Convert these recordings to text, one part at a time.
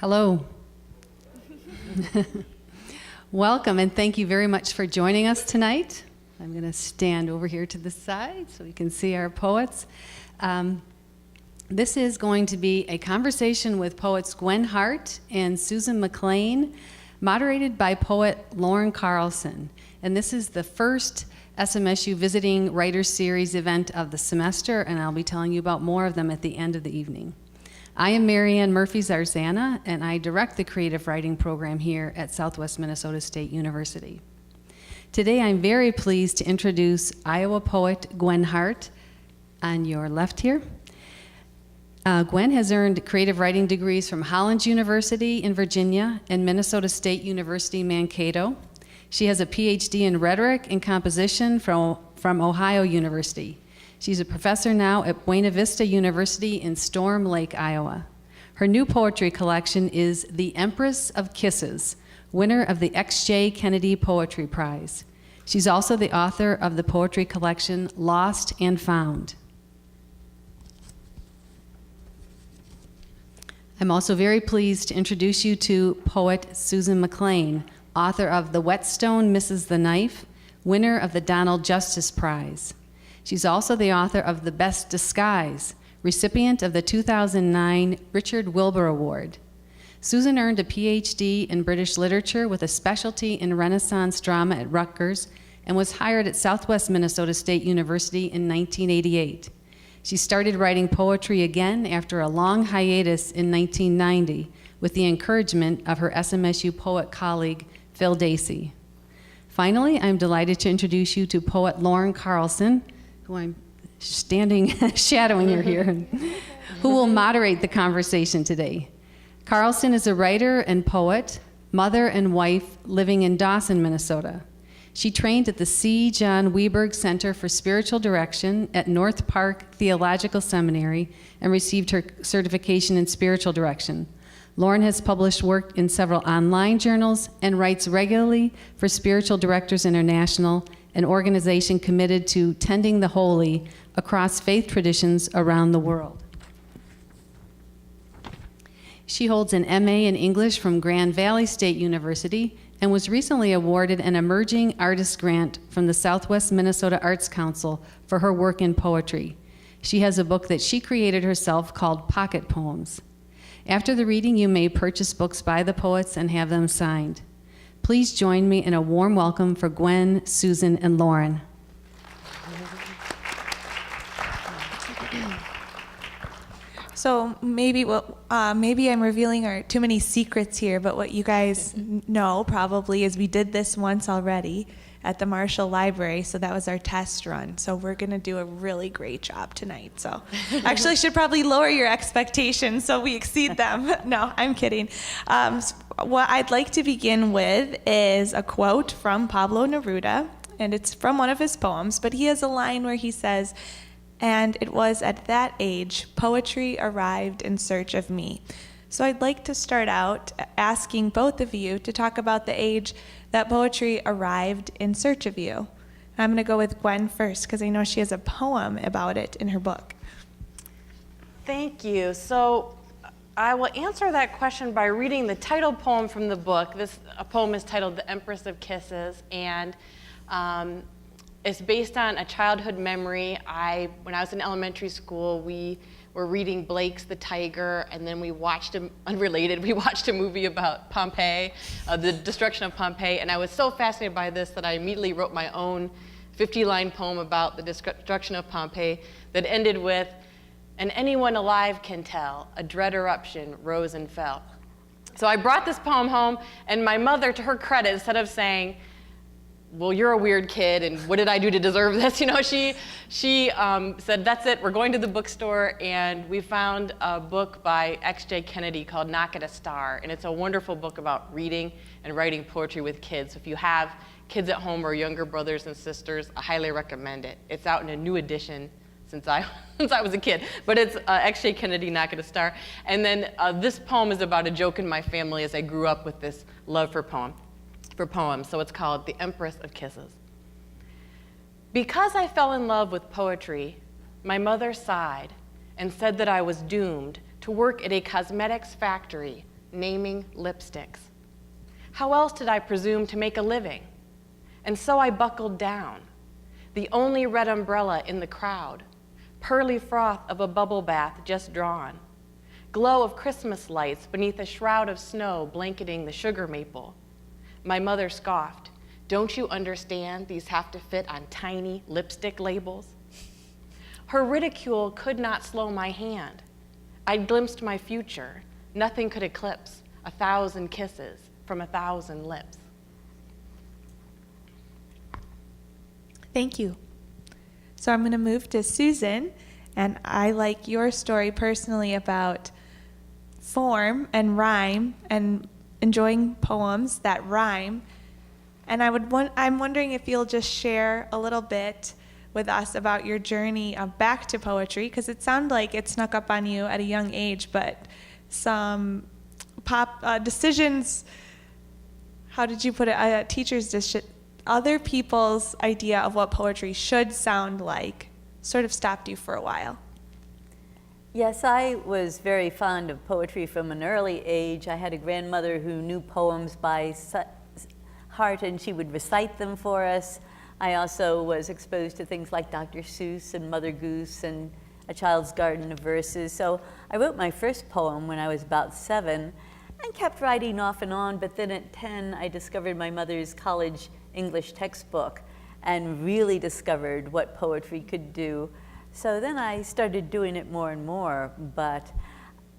Hello. Welcome, and thank you very much for joining us tonight. I'm going to stand over here to the side so we can see our poets. This is going to be a conversation with poets Gwen Hart and Susan McLean, moderated by poet Lauren Carlson. And this is the first SMSU Visiting Writers Series event of the semester, and I'll be telling you about more of them at the end of the evening. I am Marianne Murphy-Zarzana, and I direct the creative writing program here at Southwest Minnesota State University. Today, I'm very pleased to introduce Iowa poet Gwen Hart on your left here. Gwen has earned creative writing degrees from Hollins University in Virginia and Minnesota State University, Mankato. She has a PhD in rhetoric and composition from Ohio University. She's a professor now at Buena Vista University in Storm Lake, Iowa. Her new poetry collection is The Empress of Kisses, winner of the X.J. Kennedy Poetry Prize. She's also the author of the poetry collection Lost and Found. I'm also very pleased to introduce you to poet Susan McLean, author of The Whetstone Misses the Knife, winner of the Donald Justice Prize. She's also the author of The Best Disguise, recipient of the 2009 Richard Wilbur Award. Susan earned a PhD in British literature with a specialty in Renaissance drama at Rutgers and was hired at Southwest Minnesota State University in 1988. She started writing poetry again after a long hiatus in 1990 with the encouragement of her SMSU poet colleague, Phil Dacey. Finally, I'm delighted to introduce you to poet Lauren Carlson, who I'm shadowing her here, who will moderate the conversation today. Carlson is a writer and poet, mother and wife living in Dawson, Minnesota. She trained at the C. John Weberg Center for Spiritual Direction at North Park Theological Seminary and received her certification in spiritual direction. Lauren has published work in several online journals and writes regularly for Spiritual Directors International, an organization committed to tending the holy across faith traditions around the world. She holds an MA in English from Grand Valley State University and was recently awarded an Emerging Artist Grant from the Southwest Minnesota Arts Council for her work in poetry. She has a book that she created herself called Pocket Poems. After the reading, you may purchase books by the poets and have them signed. Please join me in a warm welcome for Gwen, Susan, and Lauren. So maybe I'm revealing too many secrets here, but what you guys know probably is we did this once already at the Marshall Library, so that was our test run. So we're gonna do a really great job tonight. So actually should probably lower your expectations so we exceed them. No, I'm kidding. What I'd like to begin with is a quote from Pablo Neruda, and it's from one of his poems, but he has a line where he says, "And it was at that age poetry arrived in search of me." So I'd like to start out asking both of you to talk about the age that poetry arrived in search of you. And I'm going to go with Gwen first because I know she has a poem about it in her book. Thank you. So I will answer that question by reading the title poem from the book. This poem is titled The Empress of Kisses, and it's based on a childhood memory. When I was in elementary school, we were reading Blake's The Tiger, and then we watched we watched a movie about Pompeii, the destruction of Pompeii, and I was so fascinated by this that I immediately wrote my own 50-line poem about the destruction of Pompeii that ended with, "And anyone alive can tell, a dread eruption rose and fell." So I brought this poem home, and my mother, to her credit, instead of saying, "Well, you're a weird kid, and what did I do to deserve this?" She said, "That's it, we're going to the bookstore," and we found a book by X.J. Kennedy called Knock at a Star, and it's a wonderful book about reading and writing poetry with kids. So if you have kids at home or younger brothers and sisters, I highly recommend it. It's out in a new edition since I was a kid, but it's X.J. Kennedy, Knock at a Star. And then this poem is about a joke in my family as I grew up with this love for poems. So it's called The Empress of Kisses. Because I fell in love with poetry, my mother sighed and said that I was doomed to work at a cosmetics factory naming lipsticks. How else did I presume to make a living? And so I buckled down, the only red umbrella in the crowd, pearly froth of a bubble bath just drawn, glow of Christmas lights beneath a shroud of snow blanketing the sugar maple. My mother scoffed, "Don't you understand these have to fit on tiny lipstick labels?" Her ridicule could not slow my hand. I glimpsed my future. Nothing could eclipse 1,000 kisses from 1,000 lips. Thank you. So I'm going to move to Susan, and I like your story personally about form and rhyme and enjoying poems that rhyme. And I'm wondering if you'll just share a little bit with us about your journey back to poetry, because it sounded like it snuck up on you at a young age, but some decisions, how did you put it, teachers' decision, other people's idea of what poetry should sound like sort of stopped you for a while. Yes, I was very fond of poetry from an early age. I had a grandmother who knew poems by heart, and she would recite them for us. I also was exposed to things like Dr. Seuss and Mother Goose and A Child's Garden of Verses. So I wrote my first poem when I was about 7 and kept writing off and on, but then at 10 I discovered my mother's college English textbook and really discovered what poetry could do. So then I started doing it more and more, but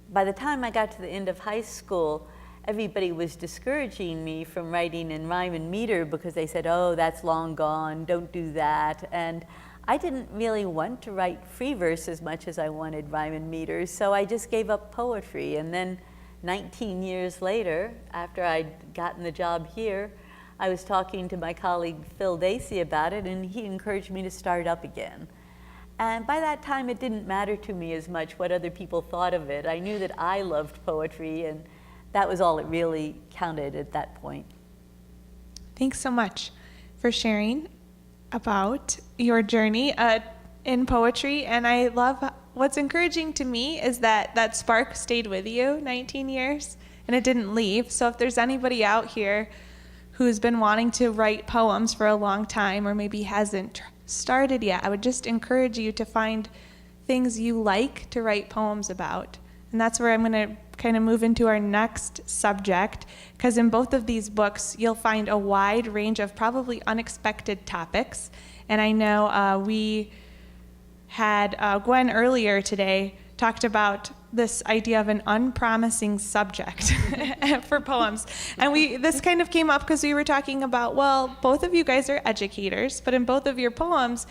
by the time I got to the end of high school, everybody was discouraging me from writing in rhyme and meter because they said, "Oh, that's long gone, don't do that." And I didn't really want to write free verse as much as I wanted rhyme and meter, so I just gave up poetry. And then 19 years later, after I'd gotten the job here, I was talking to my colleague Phil Dacey about it, and he encouraged me to start up again. And by that time, it didn't matter to me as much what other people thought of it. I knew that I loved poetry, and that was all that really counted at that point. Thanks so much for sharing about your journey in poetry. And I love what's encouraging to me is that that spark stayed with you 19 years and it didn't leave. So if there's anybody out here who's been wanting to write poems for a long time or maybe hasn't started yet, I would just encourage you to find things you like to write poems about. And that's where I'm going to kind of move into our next subject, because in both of these books, you'll find a wide range of probably unexpected topics. And I know we had Gwen earlier today talked about this idea of an unpromising subject for poems. And this kind of came up because we were talking about, well, both of you guys are educators, but in both of your poems,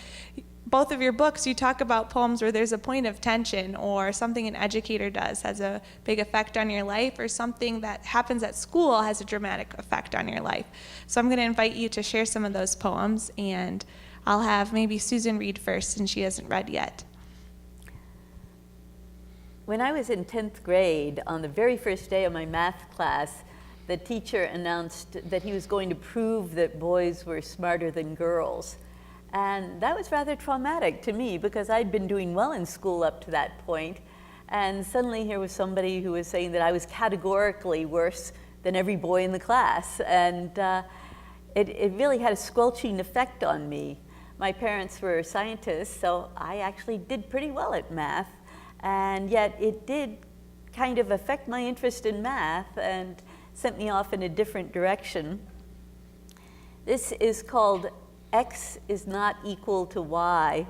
both of your books, you talk about poems where there's a point of tension or something an educator does has a big effect on your life, or something that happens at school has a dramatic effect on your life. So I'm going to invite you to share some of those poems, and I'll have maybe Susan read first since she hasn't read yet. When I was in 10th grade, on the very first day of my math class, the teacher announced that he was going to prove that boys were smarter than girls. And that was rather traumatic to me because I'd been doing well in school up to that point. And suddenly here was somebody who was saying that I was categorically worse than every boy in the class. And it really had a squelching effect on me. My parents were scientists, so I actually did pretty well at math. And yet it did kind of affect my interest in math and sent me off in a different direction. This is called X is not equal to Y.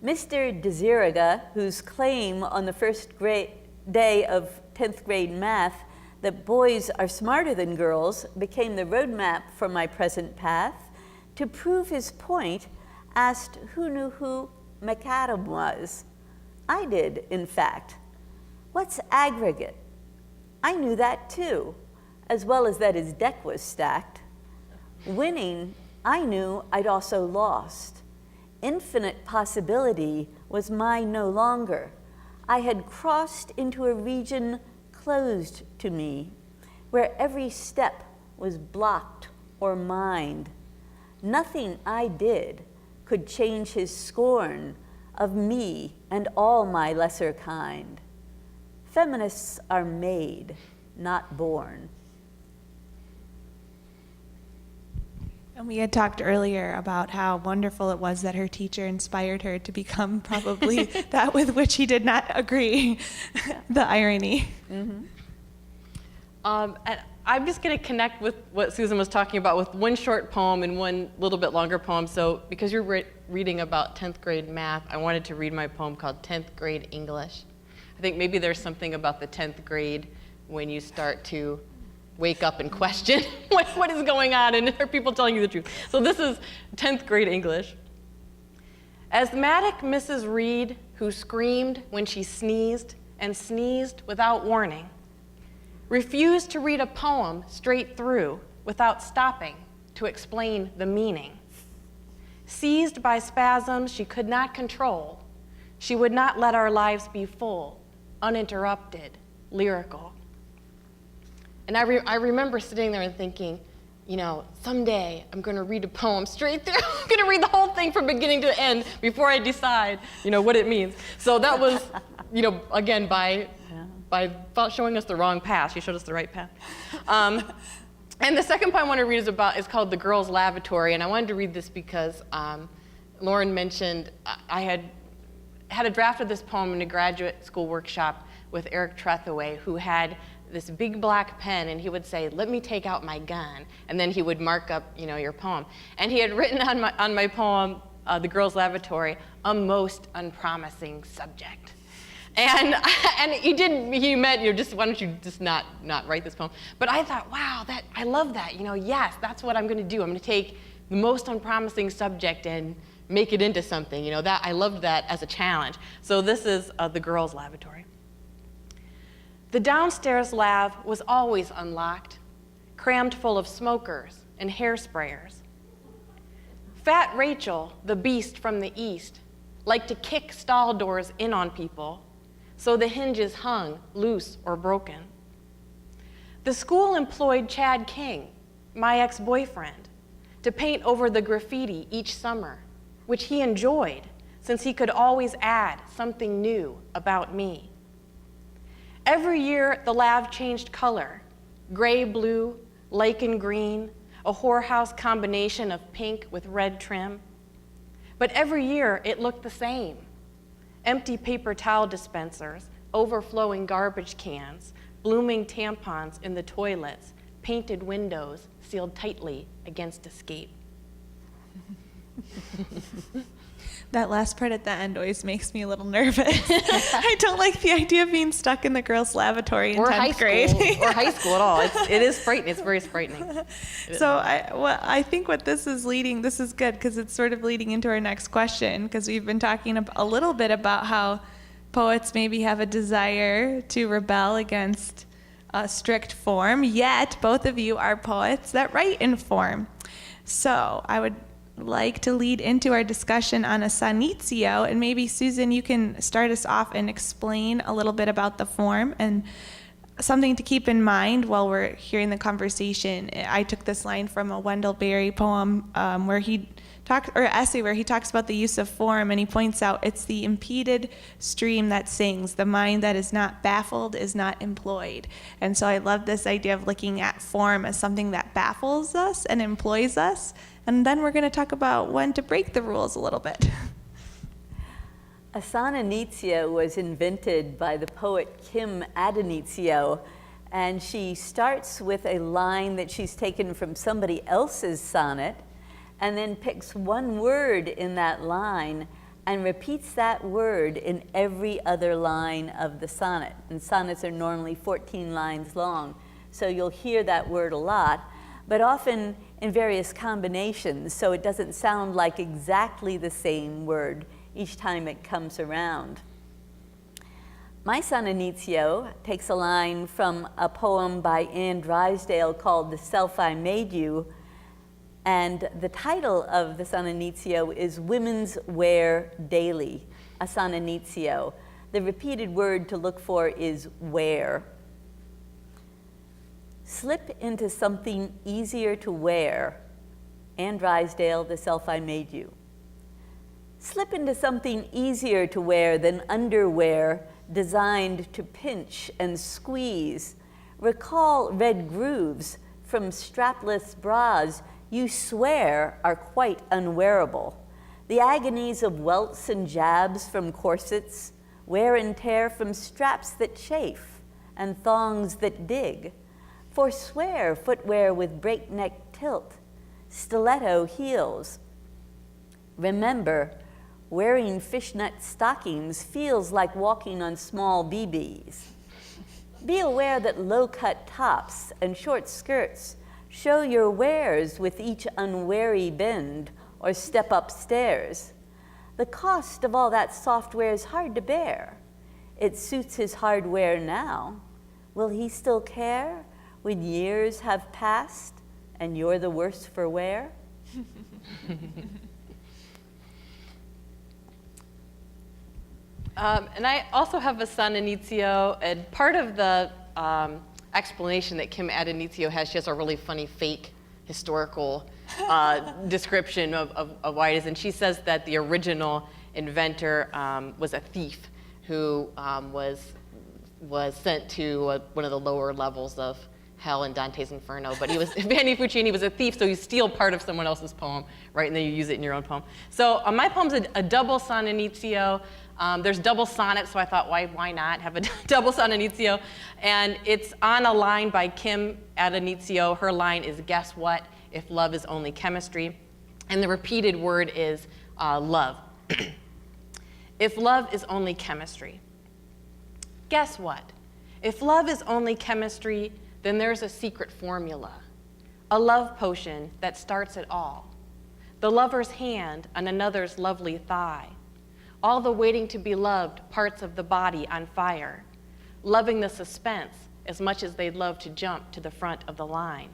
Mr. Desiraga, whose claim on the first day of 10th grade math that boys are smarter than girls became the roadmap for my present path, to prove his point, asked who knew who McAdam was. I did, in fact. What's aggregate? I knew that too, as well as that his deck was stacked. Winning, I knew I'd also lost. Infinite possibility was mine no longer. I had crossed into a region closed to me, where every step was blocked or mined. Nothing I did could change his scorn of me and all my lesser kind. Feminists are made, not born. And we had talked earlier about how wonderful it was that her teacher inspired her to become probably that with which he did not agree. The irony. And I'm just going to connect with what Susan was talking about with one short poem and one little bit longer poem. So because you're reading about 10th grade math, I wanted to read my poem called 10th Grade English. I think maybe there's something about the 10th grade when you start to wake up and question what is going on, and are people telling you the truth? So this is 10th grade English. Asthmatic Mrs. Reed, who screamed when she sneezed and sneezed without warning, refused to read a poem straight through without stopping to explain the meaning. Seized by spasms she could not control, she would not let our lives be full, uninterrupted, lyrical. And I remember sitting there and thinking, you know, someday I'm going to read a poem straight through. I'm going to read the whole thing from beginning to end before I decide, you know, what it means. So that was, you know, again, by showing us the wrong path. She showed us the right path. And the second poem I want to read is called The Girls' Lavatory. And I wanted to read this because Lauren mentioned I had a draft of this poem in a graduate school workshop with Eric Trethaway, who had this big black pen, and he would say, "Let me take out my gun," and then he would mark up, you know, your poem. And he had written on my poem, The Girls' Lavatory, a most unpromising subject. And he meant, you know, just why don't you just not write this poem? But I thought, wow, I love that. You know, yes, that's what I'm going to do. I'm going to take the most unpromising subject and make it into something. You know, that I loved that as a challenge. So this is The Girls' Lavatory. The downstairs lav was always unlocked, crammed full of smokers and hairsprayers. Fat Rachel, the beast from the east, liked to kick stall doors in on people, so the hinges hung loose or broken. The school employed Chad King, my ex-boyfriend, to paint over the graffiti each summer, which he enjoyed since he could always add something new about me. Every year, the lav changed color, gray, blue, lichen green, a whorehouse combination of pink with red trim. But every year, it looked the same. Empty paper towel dispensers, overflowing garbage cans, blooming tampons in the toilets, painted windows sealed tightly against escape. That last part at the end always makes me a little nervous. I don't like the idea of being stuck in the girls' lavatory in 10th grade. Or high school at all. It is frightening. It's very frightening. So I think what this is good because it's sort of leading into our next question, because we've been talking a little bit about how poets maybe have a desire to rebel against a strict form, yet both of you are poets that write in form. So I would like to lead into our discussion on a sonetio, and maybe Susan, you can start us off and explain a little bit about the form and something to keep in mind while we're hearing the conversation. I took this line from a Wendell Berry poem essay where he talks about the use of form, and he points out it's the impeded stream that sings. The mind that is not baffled is not employed. And so I love this idea of looking at form as something that baffles us and employs us. And then we're going to talk about when to break the rules a little bit. A sonetio was invented by the poet Kim Addonizio, and she starts with a line that she's taken from somebody else's sonnet, and then picks one word in that line and repeats that word in every other line of the sonnet. And sonnets are normally 14 lines long, so you'll hear that word a lot, but often in various combinations, so it doesn't sound like exactly the same word each time it comes around. My sonetio takes a line from a poem by Anne Drysdale called The Self I Made You, and the title of the sonetio is Women's Wear Daily, a sonetio. The repeated word to look for is wear. Slip into something easier to wear. Anne Drysdale, The Self I Made You. Slip into something easier to wear than underwear designed to pinch and squeeze. Recall red grooves from strapless bras you swear are quite unwearable. The agonies of welts and jabs from corsets, wear and tear from straps that chafe and thongs that dig. Forswear footwear with breakneck tilt, stiletto heels. Remember, wearing fishnet stockings feels like walking on small BBs. Be aware that low-cut tops and short skirts show your wares with each unwary bend or step upstairs. The cost of all that software is hard to bear. It suits his hardware now. Will he still care when years have passed and you're the worse for wear? And I also have a son, Inizio, and part of the explanation that Kim Adenizio has, she has a really funny fake historical description of why it is. And she says that the original inventor was a thief who was sent to one of the lower levels of hell in Dante's Inferno. But he was, Vanni Fucini was a thief, so you steal part of someone else's poem, right, and then you use it in your own poem. So my poem's a double sonetizio. There's double sonnets, so I thought, why not have a double sonetizio? And it's on a line by Kim Adenizio. Her line is, guess what, if love is only chemistry? And the repeated word is love. If love is only chemistry. Guess what? If love is only chemistry, then there's a secret formula, a love potion that starts it all. The lover's hand on another's lovely thigh, all the waiting to be loved parts of the body on fire, loving the suspense as much as they'd love to jump to the front of the line.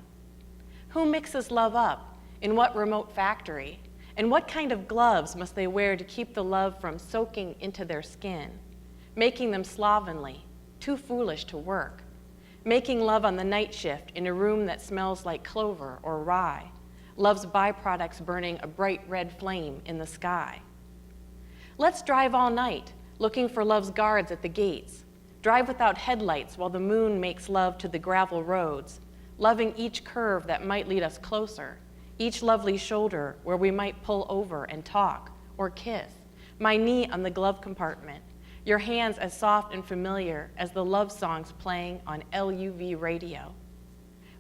Who mixes love up? In what remote factory? And what kind of gloves must they wear to keep the love from soaking into their skin, making them slovenly, too foolish to work, making love on the night shift in a room that smells like clover or rye, love's byproducts burning a bright red flame in the sky. Let's drive all night, looking for love's guards at the gates. Drive without headlights while the moon makes love to the gravel roads, loving each curve that might lead us closer, each lovely shoulder where we might pull over and talk or kiss, my knee on the glove compartment, your hands as soft and familiar as the love songs playing on LUV radio.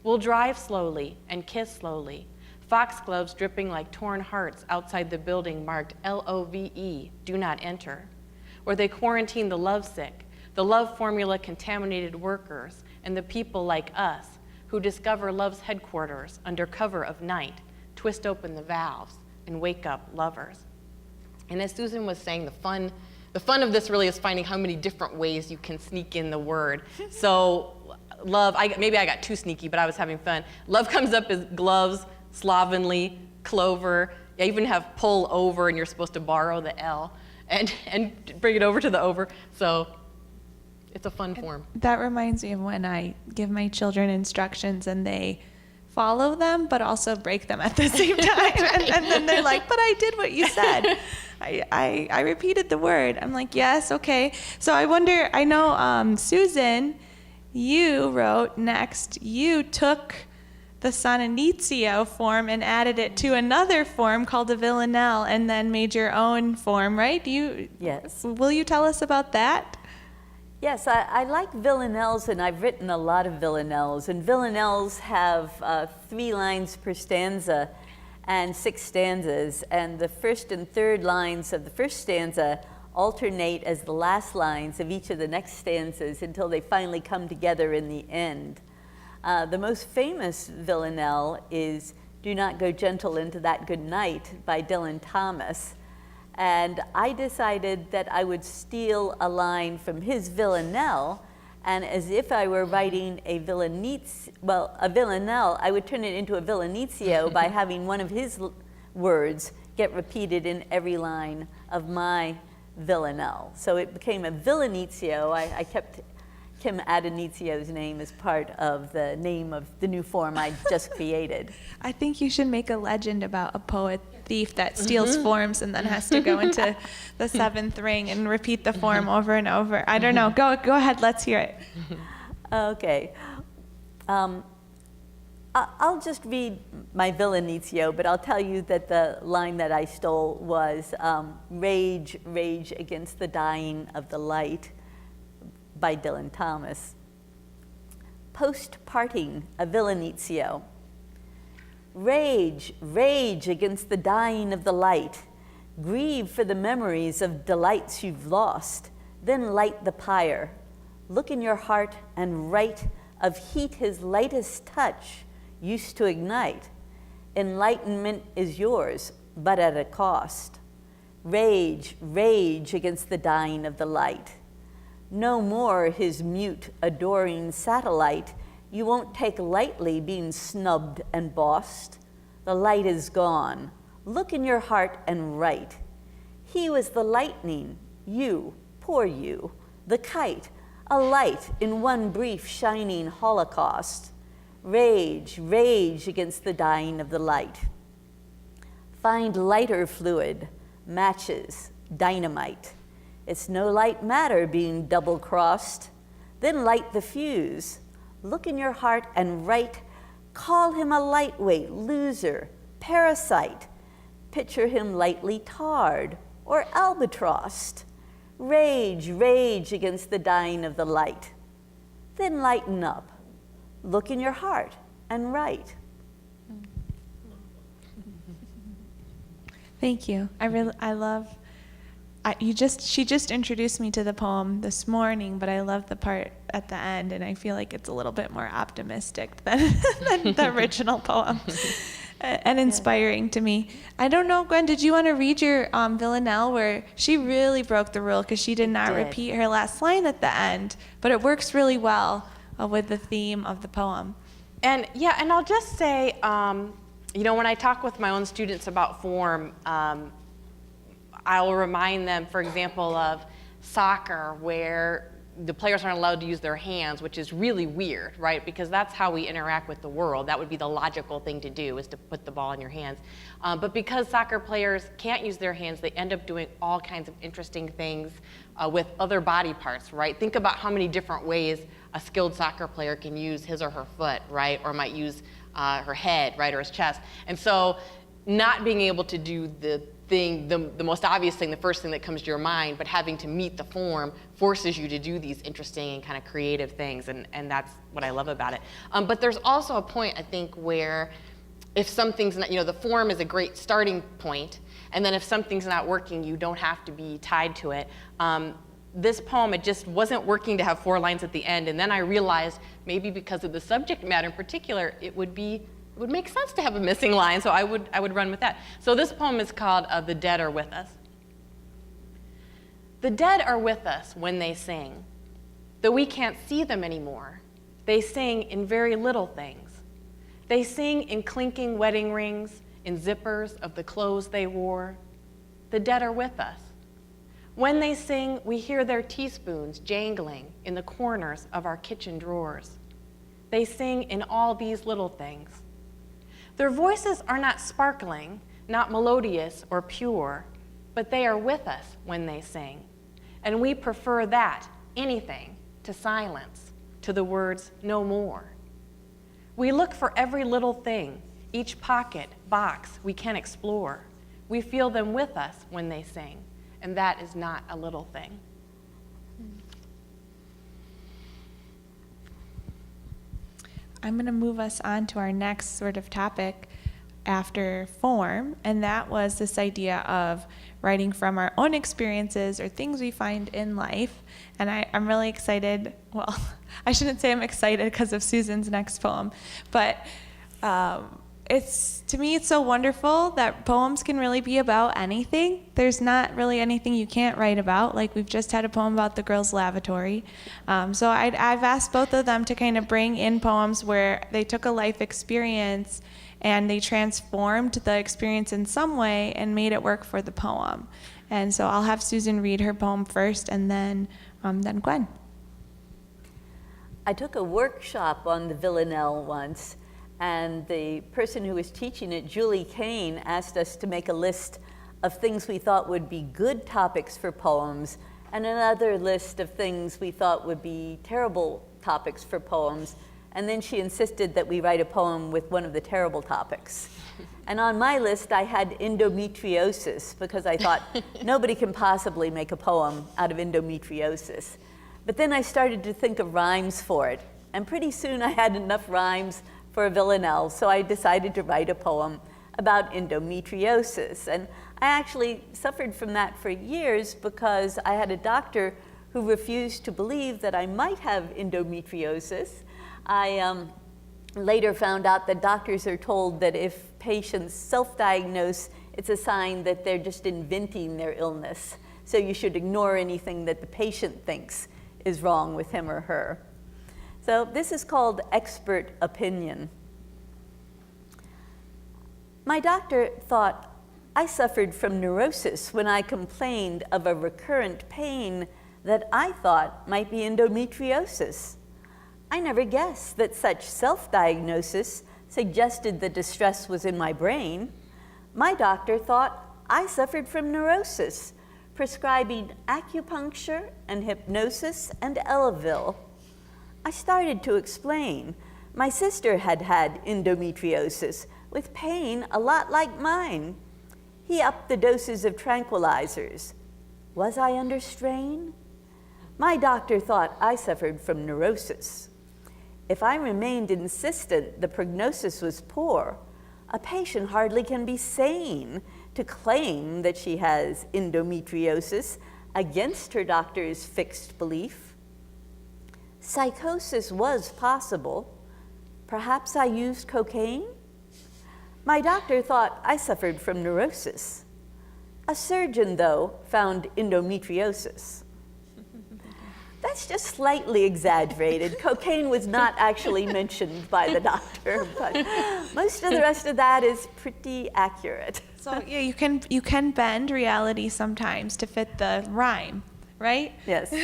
We'll drive slowly and kiss slowly, foxgloves dripping like torn hearts outside the building marked LOVE, do not enter, where they quarantine the lovesick, the love formula contaminated workers, and the people like us who discover love's headquarters under cover of night, twist open the valves, and wake up lovers. And as Susan was saying, the fun of this really is finding how many different ways you can sneak in the word. So love, maybe I got too sneaky, but I was having fun. Love comes up as gloves, slovenly, clover. I even have pull over, and you're supposed to borrow the L and bring it over to the over. So it's a fun form. That reminds me of when I give my children instructions and they follow them, but also break them at the same time. and then they're like, but I did what you said. I repeated the word. I'm like, yes, okay. So I wonder, I know, Susan, you wrote next, you took the sonetizio form and added it to another form called a villanelle and then made your own form, right? Yes. Will you tell us about that? Yes, I like villanelles, and I've written a lot of villanelles. And villanelles have 3 lines per stanza and 6 stanzas. And the first and third lines of the first stanza alternate as the last lines of each of the next stanzas until they finally come together in the end. The most famous villanelle is Do Not Go Gentle Into That Good Night by Dylan Thomas. And I decided that I would steal a line from his villanelle, and as if I were writing a villanelle, I would turn it into a villanizio by having one of his words get repeated in every line of my villanelle. So it became a villanizio. I kept Kim Adenizio's name as part of the name of the new form I just created. I think you should make a legend about a poet thief that steals forms and then has to go into the seventh ring and repeat the form over and over. I don't know. Go ahead. Let's hear it. Okay. I'll just read my villanizio, but I'll tell you that the line that I stole was Rage, Rage Against the Dying of the Light by Dylan Thomas. Post-parting, a villanizio. Rage, rage against the dying of the light. Grieve for the memories of delights you've lost. Then light the pyre. Look in your heart and write of heat his lightest touch used to ignite. Enlightenment is yours, but at a cost. Rage, rage against the dying of the light. No more his mute, adoring satellite. You won't take lightly being snubbed and bossed. The light is gone. Look in your heart and write. He was the lightning, you, poor you, the kite, a light in one brief shining holocaust. Rage, rage against the dying of the light. Find lighter fluid, matches, dynamite. It's no light matter being double-crossed. Then light the fuse. Look in your heart and write, call him a lightweight loser, parasite. Picture him lightly tarred or albatrossed. Rage, rage against the dying of the light. Then lighten up. Look in your heart and write. Thank you. She just introduced me to the poem this morning, but I love the part at the end, and I feel like it's a little bit more optimistic than the original poem, and inspiring to me. I don't know, Gwen, did you want to read your villanelle where she really broke the rule because she did not repeat her last line at the end, but it works really well with the theme of the poem. And I'll just say, when I talk with my own students about form, I will remind them, for example, of soccer, where the players aren't allowed to use their hands, which is really weird, right? Because that's how we interact with the world. That would be the logical thing to do, is to put the ball in your hands. But because soccer players can't use their hands, they end up doing all kinds of interesting things with other body parts, right? Think about how many different ways a skilled soccer player can use his or her foot, right? Or might use her head, right? Or his chest. And so not being able to do the most obvious thing, the first thing that comes to your mind, but having to meet the form forces you to do these interesting and kind of creative things, and that's what I love about it. But there's also a point, I think, where if something's not, the form is a great starting point, and then if something's not working, you don't have to be tied to it. This poem, it just wasn't working to have 4 lines at the end, and then I realized maybe because of the subject matter in particular, it would make sense to have a missing line, so I would run with that. So this poem is called The Dead Are With Us. The dead are with us when they sing. Though we can't see them anymore, they sing in very little things. They sing in clinking wedding rings, in zippers of the clothes they wore. The dead are with us. When they sing, we hear their teaspoons jangling in the corners of our kitchen drawers. They sing in all these little things. Their voices are not sparkling, not melodious or pure, but they are with us when they sing. And we prefer that, anything, to silence, to the words no more. We look for every little thing, each pocket, box we can explore. We feel them with us when they sing, and that is not a little thing. I'm going to move us on to our next sort of topic after form, and that was this idea of writing from our own experiences or things we find in life. And I'm really excited. Well, I shouldn't say I'm excited because of Susan's next poem, but to me, it's so wonderful that poems can really be about anything. There's not really anything you can't write about. Like we've just had a poem about the girls' lavatory. So I've asked both of them to kind of bring in poems where they took a life experience and they transformed the experience in some way and made it work for the poem. And so I'll have Susan read her poem first, and then Gwen. I took a workshop on the villanelle once, And the person who was teaching it, Julie Kane, asked us to make a list of things we thought would be good topics for poems, and another list of things we thought would be terrible topics for poems. And then she insisted that we write a poem with one of the terrible topics. And on my list, I had endometriosis, because I thought nobody can possibly make a poem out of endometriosis. But then I started to think of rhymes for it. And pretty soon I had enough rhymes for a villanelle, so I decided to write a poem about endometriosis. And I actually suffered from that for years because I had a doctor who refused to believe that I might have endometriosis. I later found out that doctors are told that if patients self-diagnose, it's a sign that they're just inventing their illness. So you should ignore anything that the patient thinks is wrong with him or her. So this is called expert opinion. My doctor thought I suffered from neurosis when I complained of a recurrent pain that I thought might be endometriosis. I never guessed that such self-diagnosis suggested the distress was in my brain. My doctor thought I suffered from neurosis, prescribing acupuncture and hypnosis and Elavil. I started to explain. My sister had had endometriosis with pain a lot like mine. He upped the doses of tranquilizers. Was I under strain? My doctor thought I suffered from neurosis. If I remained insistent the prognosis was poor, a patient hardly can be sane to claim that she has endometriosis against her doctor's fixed belief. Psychosis was possible. Perhaps I used cocaine? My doctor thought I suffered from neurosis. A surgeon, though, found endometriosis. That's just slightly exaggerated. Cocaine was not actually mentioned by the doctor, but most of the rest of that is pretty accurate. So yeah, you can bend reality sometimes to fit the rhyme, right? Yes.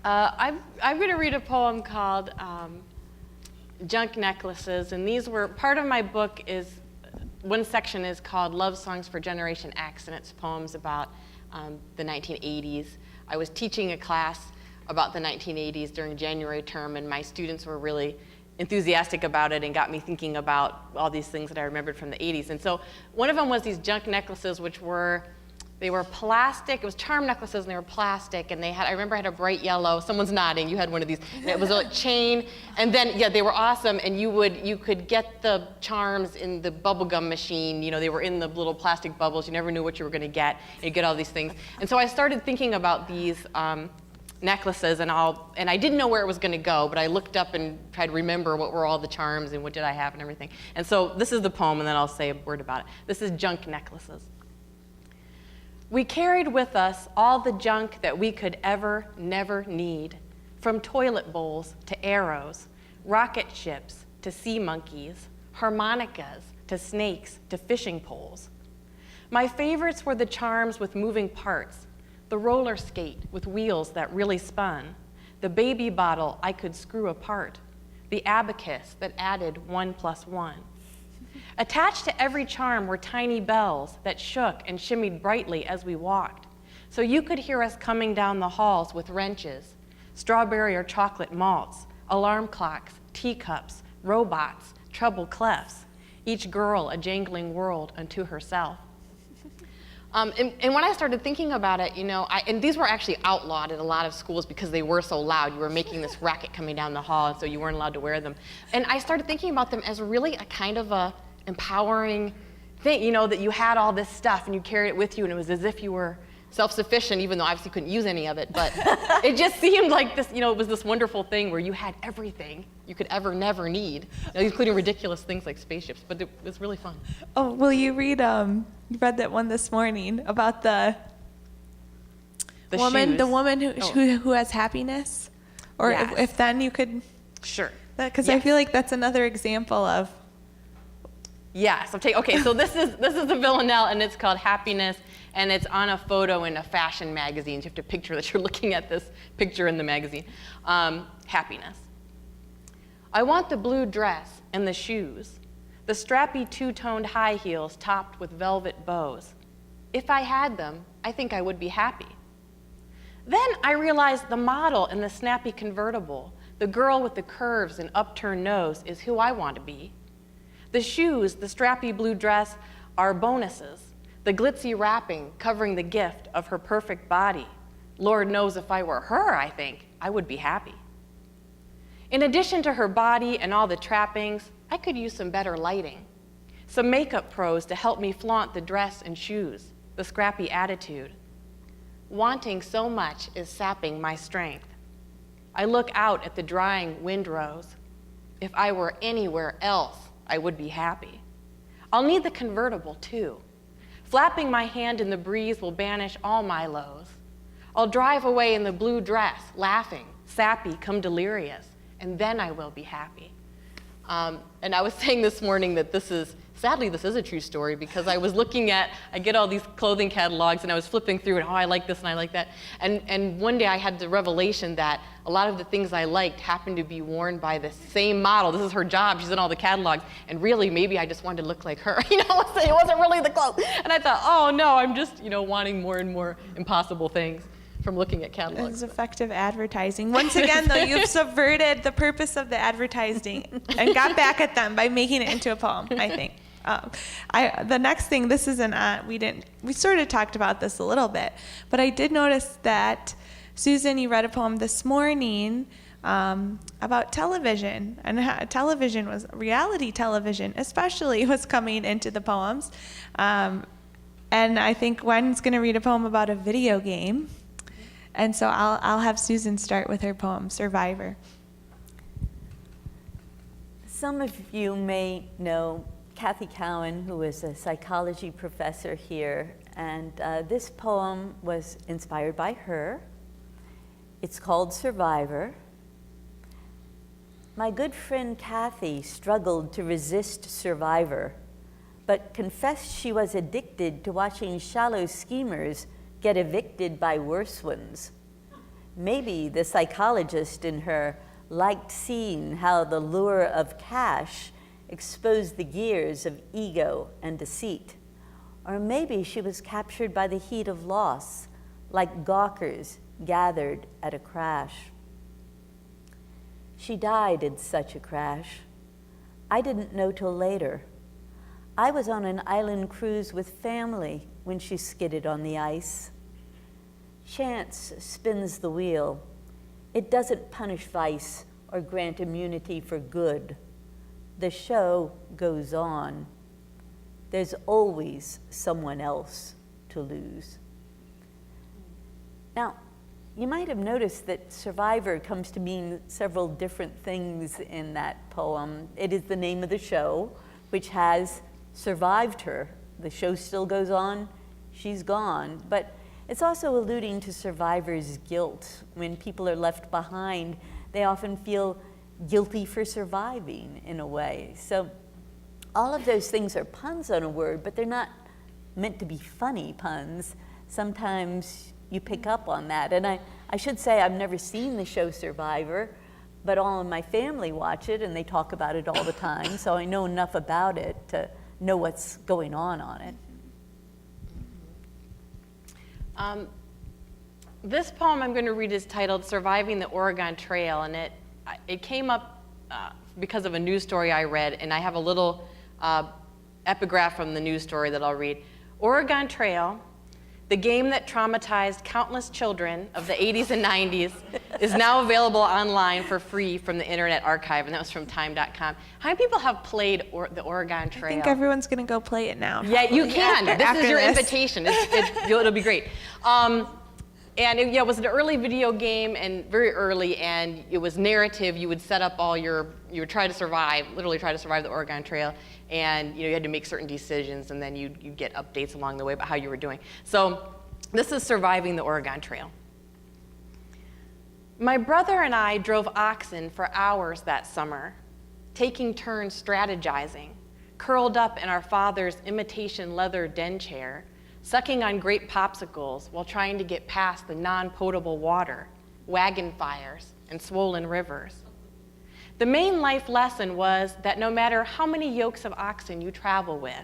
I'm going to read a poem called Junk Necklaces, and these were part of my book. Is one section is called Love Songs for Generation X, and it's poems about the 1980s. I was teaching a class about the 1980s during January term, and my students were really enthusiastic about it and got me thinking about all these things that I remembered from the 80s. And so one of them was these junk necklaces, which were, they were plastic. It was charm necklaces, and they were plastic, and they had, I remember I had a bright yellow, someone's nodding, you had one of these, and it was a chain, and then, yeah, they were awesome, and you could get the charms in the bubblegum machine. You know, they were in the little plastic bubbles, you never knew what you were gonna get, and you get all these things. And so I started thinking about these necklaces, and I didn't know where it was gonna go, but I looked up and tried to remember what were all the charms and what did I have and everything. And so this is the poem, and then I'll say a word about it. This is Junk Necklaces. We carried with us all the junk that we could ever, never need, from toilet bowls to arrows, rocket ships to sea monkeys, harmonicas to snakes to fishing poles. My favorites were the charms with moving parts, the roller skate with wheels that really spun, the baby bottle I could screw apart, the abacus that added 1 + 1. Attached to every charm were tiny bells that shook and shimmied brightly as we walked, so you could hear us coming down the halls with wrenches, strawberry or chocolate malts, alarm clocks, teacups, robots, treble clefs, each girl a jangling world unto herself. And when I started thinking about it, you know, and these were actually outlawed at a lot of schools because they were so loud. You were making this racket coming down the hall, and so you weren't allowed to wear them. And I started thinking about them as really a kind of a empowering thing, you know, that you had all this stuff and you carried it with you, and it was as if you were self-sufficient, even though obviously you couldn't use any of it. But it just seemed like this, you know, it was this wonderful thing where you had everything you could ever never need, you know, including ridiculous things like spaceships. But it was really fun. Oh, will you read? You read that one this morning about the woman, shoes. the woman who has happiness, or Yes. if then you could. Sure. Because I Yes. feel like that's another example of. Yes. Okay. So this is the villanelle, and it's called Happiness, and it's on a photo in a fashion magazine. So you have to picture that you're looking at this picture in the magazine. Happiness. I want the blue dress and the shoes, the strappy two-toned high heels topped with velvet bows. If I had them, I think I would be happy. Then I realized the model in the snappy convertible, the girl with the curves and upturned nose, is who I want to be. The shoes, the strappy blue dress, are bonuses, the glitzy wrapping covering the gift of her perfect body. Lord knows if I were her, I think, I would be happy. In addition to her body and all the trappings, I could use some better lighting, some makeup pros to help me flaunt the dress and shoes, the scrappy attitude. Wanting so much is sapping my strength. I look out at the drying windrows. If I were anywhere else, I would be happy. I'll need the convertible too. Flapping my hand in the breeze will banish all my lows. I'll drive away in the blue dress, laughing, sappy, come delirious, and then I will be happy. And I was saying this morning that sadly, this is a true story, because I was I get all these clothing catalogs, and I was flipping through and, I like this and I like that. And one day I had the revelation that a lot of the things I liked happened to be worn by the same model. This is her job, she's in all the catalogs, and really maybe I just wanted to look like her. It wasn't really the clothes. And I thought, oh no, I'm just wanting more and more impossible things from looking at catalogs. It's effective advertising. Once again, though, you've subverted the purpose of the advertising and got back at them by making it into a poem, I think. The next thing, this isn't, we sort of talked about this a little bit, but I did notice that, Susan, you read a poem this morning about television, and how reality television especially was coming into the poems. And I think Gwen's going to read a poem about a video game. And so I'll have Susan start with her poem, Survivor. Some of you may know Kathy Cowan, who is a psychology professor here, and this poem was inspired by her. It's called Survivor. My good friend Kathy struggled to resist Survivor, but confessed she was addicted to watching shallow schemers get evicted by worse ones. Maybe the psychologist in her liked seeing how the lure of cash exposed the gears of ego and deceit. Or maybe she was captured by the heat of loss, like gawkers gathered at a crash. She died in such a crash. I didn't know till later. I was on an island cruise with family when she skidded on the ice. Chance spins the wheel. It doesn't punish vice or grant immunity for good. The show goes on. There's always someone else to lose. Now, you might have noticed that survivor comes to mean several different things in that poem. It is the name of the show, which has survived her. The show still goes on, she's gone. But it's also alluding to survivor's guilt. When people are left behind, they often feel guilty for surviving in a way. So all of those things are puns on a word, but they're not meant to be funny puns. Sometimes you pick up on that. And I should say I've never seen the show Survivor, but all of my family watch it and they talk about it all the time, so I know enough about it to know what's going on it. This poem I'm going to read is titled Surviving the Oregon Trail, and it came up because of a news story I read, and I have a little epigraph from the news story that I'll read. Oregon Trail, the game that traumatized countless children of the 80s and 90s, is now available online for free from the Internet Archive, and that was from time.com. How many people have played the Oregon Trail? I think everyone's going to go play it now. Yeah, you can. After This is your this. invitation. It'll be great. And it was an early video game, and very early, and it was narrative. You would set up you would try to survive, literally try to survive the Oregon Trail, and you had to make certain decisions, and then you'd get updates along the way about how you were doing. So this is Surviving the Oregon Trail. My brother and I drove oxen for hours that summer, taking turns strategizing, curled up in our father's imitation leather den chair, sucking on grape popsicles while trying to get past the non-potable water, wagon fires, and swollen rivers. The main life lesson was that no matter how many yokes of oxen you travel with,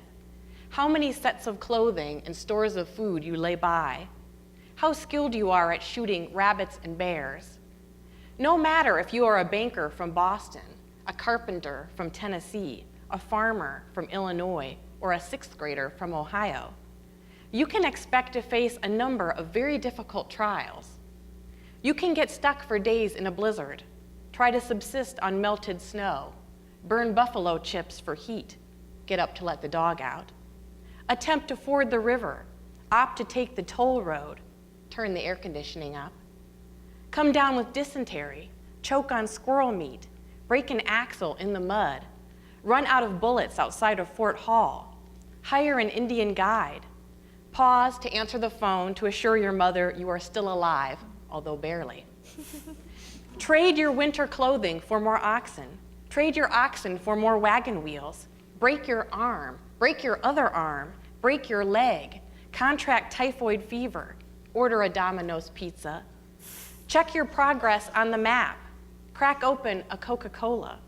how many sets of clothing and stores of food you lay by, how skilled you are at shooting rabbits and bears, no matter if you are a banker from Boston, a carpenter from Tennessee, a farmer from Illinois, or a sixth grader from Ohio, you can expect to face a number of very difficult trials. You can get stuck for days in a blizzard, try to subsist on melted snow, burn buffalo chips for heat, get up to let the dog out, attempt to ford the river, opt to take the toll road, turn the air conditioning up, come down with dysentery, choke on squirrel meat, break an axle in the mud, run out of bullets outside of Fort Hall, hire an Indian guide, pause to answer the phone to assure your mother you are still alive, although barely. Trade your winter clothing for more oxen. Trade your oxen for more wagon wheels. Break your arm, break your other arm, break your leg, contract typhoid fever, order a Domino's pizza. Check your progress on the map. Crack open a Coca-Cola.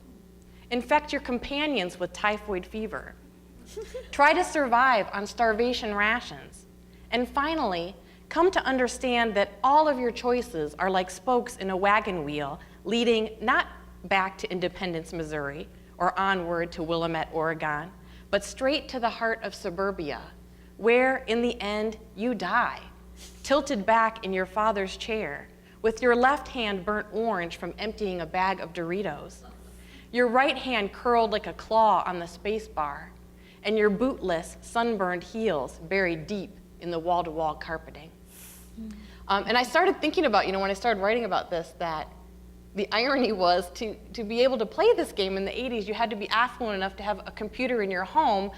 Infect your companions with typhoid fever. Try to survive on starvation rations. And finally, come to understand that all of your choices are like spokes in a wagon wheel leading not back to Independence, Missouri, or onward to Willamette, Oregon, but straight to the heart of suburbia, where in the end you die, tilted back in your father's chair, with your left hand burnt orange from emptying a bag of Doritos, your right hand curled like a claw on the space bar, and your bootless, sunburned heels buried deep in the wall-to-wall carpeting. And I started thinking about, when I started writing about this, that the irony was to be able to play this game in the 80s, you had to be affluent enough to have a computer in your home,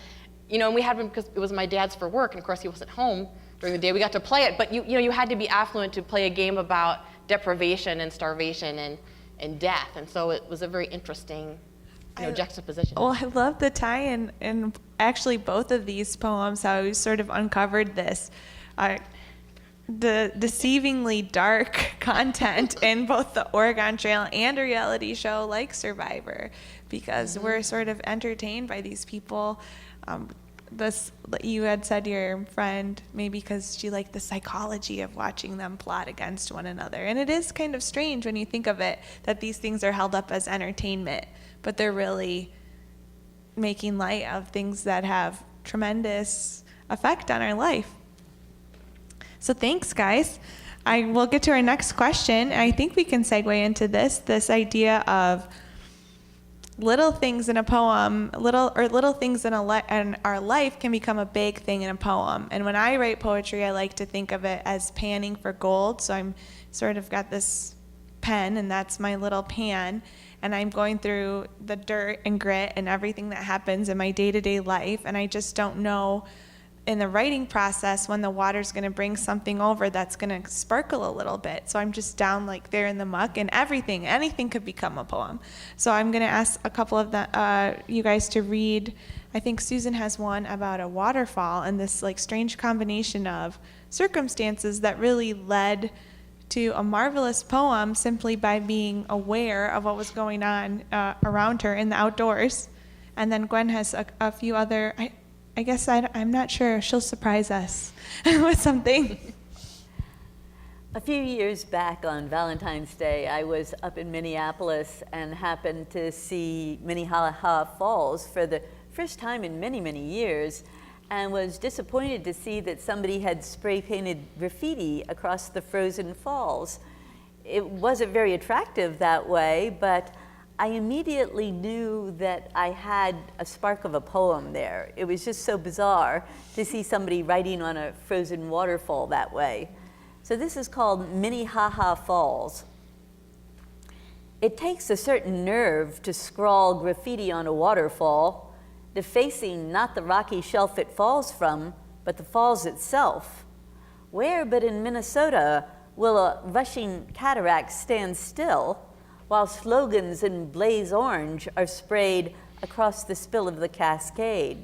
and we had one because it was my dad's for work, and of course he wasn't home during the day. We got to play it, but you had to be affluent to play a game about deprivation and starvation and death, and so it was a very interesting juxtaposition. Well, I love the tie-in, and actually both of these poems, how we sort of uncovered this, the deceivingly dark content in both the Oregon Trail and a reality show like Survivor, because we're sort of entertained by these people. You had said your friend, maybe because she liked the psychology of watching them plot against one another. And it is kind of strange when you think of it, that these things are held up as entertainment, but they're really making light of things that have tremendous effect on our life. So thanks, guys. I will get to our next question. I think we can segue into this idea of little things in a poem, little things in our life can become a big thing in a poem. And when I write poetry, I like to think of it as panning for gold. So I'm sort of got this pen, and that's my little pan, and I'm going through the dirt and grit and everything that happens in my day-to-day life, and I just don't know in the writing process when the water's going to bring something over that's going to sparkle a little bit. So I'm just down like there in the muck, and anything could become a poem. So I'm going to ask a couple of you guys to read. I think Susan has one about a waterfall and this like strange combination of circumstances that really led to a marvelous poem simply by being aware of what was going on around her in the outdoors. And then Gwen has a few other, I guess I'm not sure. She'll surprise us with something. A few years back on Valentine's Day, I was up in Minneapolis and happened to see Minnehaha Falls for the first time in many, many years, and was disappointed to see that somebody had spray-painted graffiti across the frozen falls. It wasn't very attractive that way, but I immediately knew that I had a spark of a poem there. It was just so bizarre to see somebody writing on a frozen waterfall that way. So this is called Minnehaha Falls. It takes a certain nerve to scrawl graffiti on a waterfall, defacing not the rocky shelf it falls from, but the falls itself. Where but in Minnesota will a rushing cataract stand still, while slogans in blaze orange are sprayed across the spill of the cascade?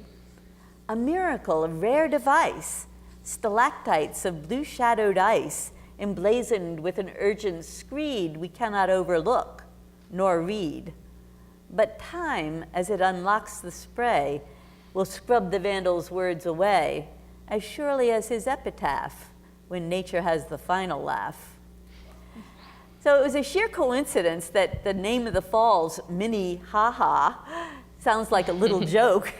A miracle, a rare device, stalactites of blue-shadowed ice emblazoned with an urgent screed we cannot overlook nor read. But time, as it unlocks the spray, will scrub the vandal's words away, as surely as his epitaph, when nature has the final laugh. So it was a sheer coincidence that the name of the falls, Minnehaha, sounds like a little joke,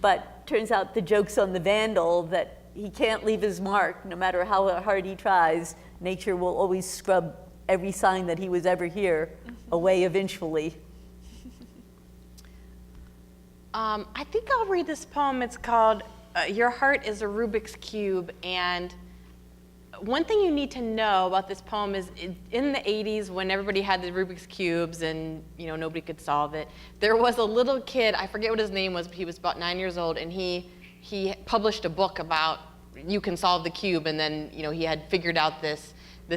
but turns out the joke's on the vandal, that he can't leave his mark. No matter how hard he tries, nature will always scrub every sign that he was ever here away eventually. I think I'll read this poem. It's called Your Heart is a Rubik's Cube. And one thing you need to know about this poem is in the 80s, when everybody had the Rubik's Cubes and nobody could solve it, there was a little kid, I forget what his name was, but he was about 9 years old, and he published a book about you can solve the cube, and then he had figured out this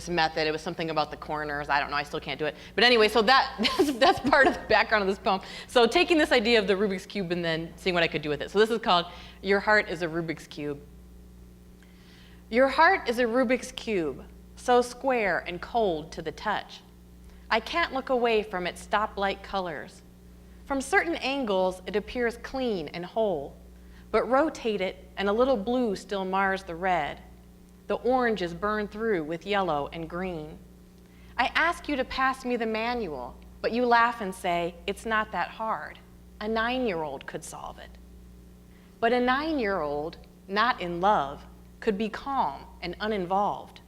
method. It was something about the corners. I don't know. I still can't do it. But anyway, so that's part of the background of this poem. So taking this idea of the Rubik's Cube and then seeing what I could do with it. So this is called Your Heart is a Rubik's Cube. Your heart is a Rubik's Cube, so square and cold to the touch. I can't look away from its stoplight colors. From certain angles, it appears clean and whole, but rotate it and a little blue still mars the red. The orange is burned through with yellow and green. I ask you to pass me the manual, but you laugh and say, it's not that hard. A 9-year-old could solve it. But a 9-year-old, not in love, could be calm and uninvolved.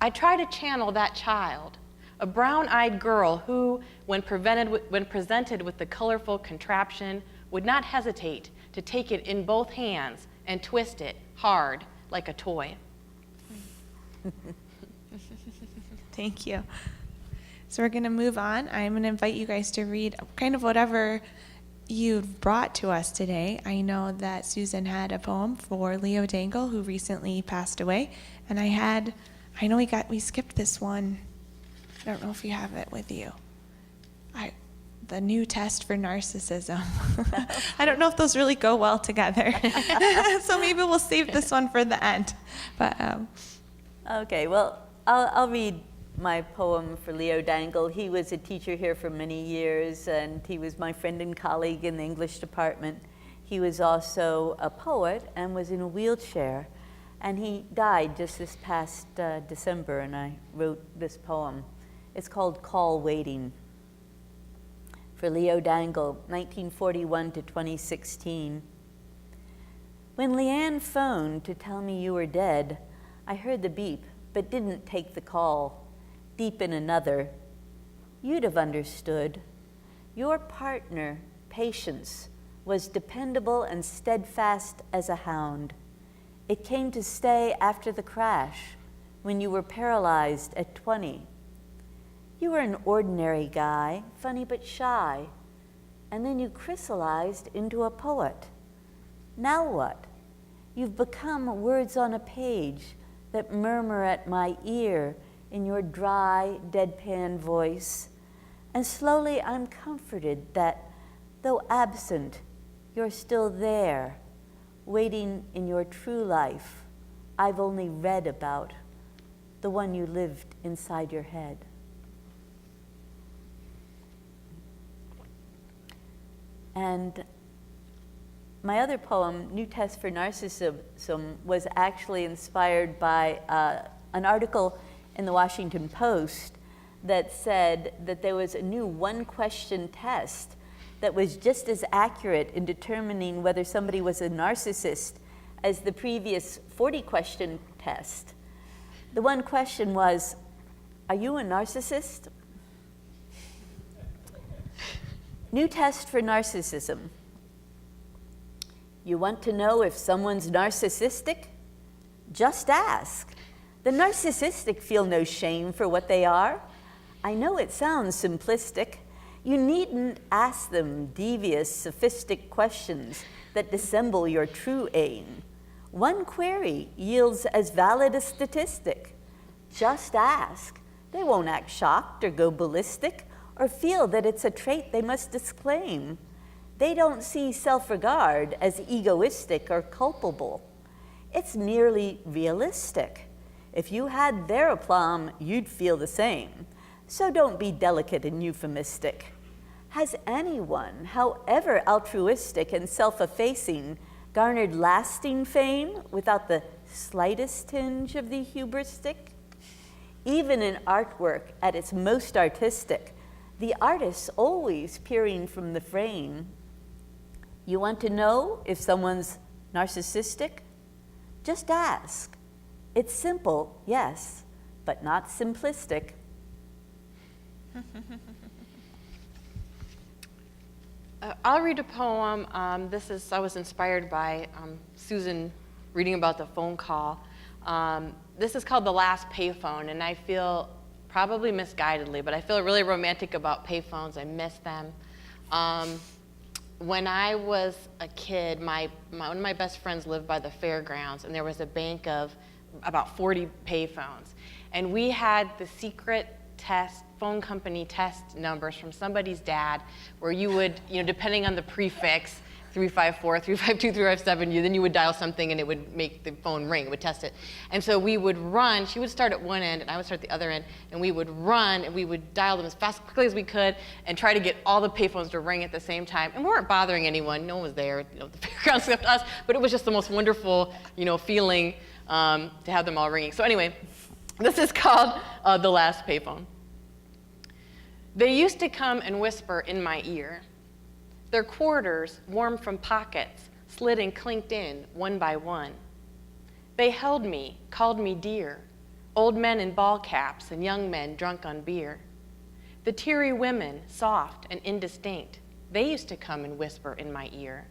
I try to channel that child, a brown-eyed girl who, when presented with the colorful contraption, would not hesitate to take it in both hands and twist it hard like a toy. Thank you. So we're going to move on. I'm going to invite you guys to read kind of whatever you've brought to us today. I know that Susan had a poem for Leo Dangle, who recently passed away, and I know we skipped this one. I don't know if you have it with you. The new test for narcissism. I don't know if those really go well together. So maybe we'll save this one for the end. But Okay, well, I'll read my poem for Leo Dangle. He was a teacher here for many years, and he was my friend and colleague in the English department. He was also a poet and was in a wheelchair, and he died just this past December, and I wrote this poem. It's called Call Waiting. For Leo Dangle, 1941 to 2016. When Leanne phoned to tell me you were dead, I heard the beep, but didn't take the call. Deep in another, you'd have understood. Your partner, Patience, was dependable and steadfast as a hound. It came to stay after the crash, when you were paralyzed at 20. You were an ordinary guy, funny but shy, and then you crystallized into a poet. Now what? You've become words on a page that murmur at my ear in your dry, deadpan voice. And slowly I'm comforted that, though absent, you're still there, waiting in your true life I've only read about, the one you lived inside your head. And my other poem, New Test for Narcissism, was actually inspired by an article in the Washington Post that said that there was a new one-question test that was just as accurate in determining whether somebody was a narcissist as the previous 40-question test. The one question was, are you a narcissist? New test for narcissism. You want to know if someone's narcissistic? Just ask. The narcissistic feel no shame for what they are. I know it sounds simplistic. You needn't ask them devious, sophistic questions that dissemble your true aim. One query yields as valid a statistic. Just ask. They won't act shocked or go ballistic or feel that it's a trait they must disclaim. They don't see self-regard as egoistic or culpable. It's merely realistic. If you had their aplomb, you'd feel the same. So don't be delicate and euphemistic. Has anyone, however altruistic and self-effacing, garnered lasting fame without the slightest tinge of the hubristic? Even in artwork at its most artistic, the artist's always peering from the frame. You want to know if someone's narcissistic? Just ask. It's simple, yes, but not simplistic. I'll read a poem. I was inspired by Susan reading about the phone call. This is called The Last Payphone, and I feel, probably misguidedly, but I feel really romantic about payphones. I miss them. When I was a kid, one of my best friends lived by the fairgrounds, and there was a bank of about 40 payphones. And we had the secret phone company test numbers from somebody's dad, where you would, depending on the prefix, 354, 352, 357, then you would dial something and it would make the phone ring, it would test it. And so we would run, she would start at one end and I would start at the other end, and we would run and we would dial them as quickly as we could and try to get all the payphones to ring at the same time. And we weren't bothering anyone, no one was there, the fairgrounds except us, but it was just the most wonderful, feeling to have them all ringing. So anyway, this is called The Last Payphone. They used to come and whisper in my ear. Their quarters, warm from pockets, slid and clinked in one by one. They held me, called me dear, old men in ball caps and young men drunk on beer. The teary women, soft and indistinct, they used to come and whisper in my ear,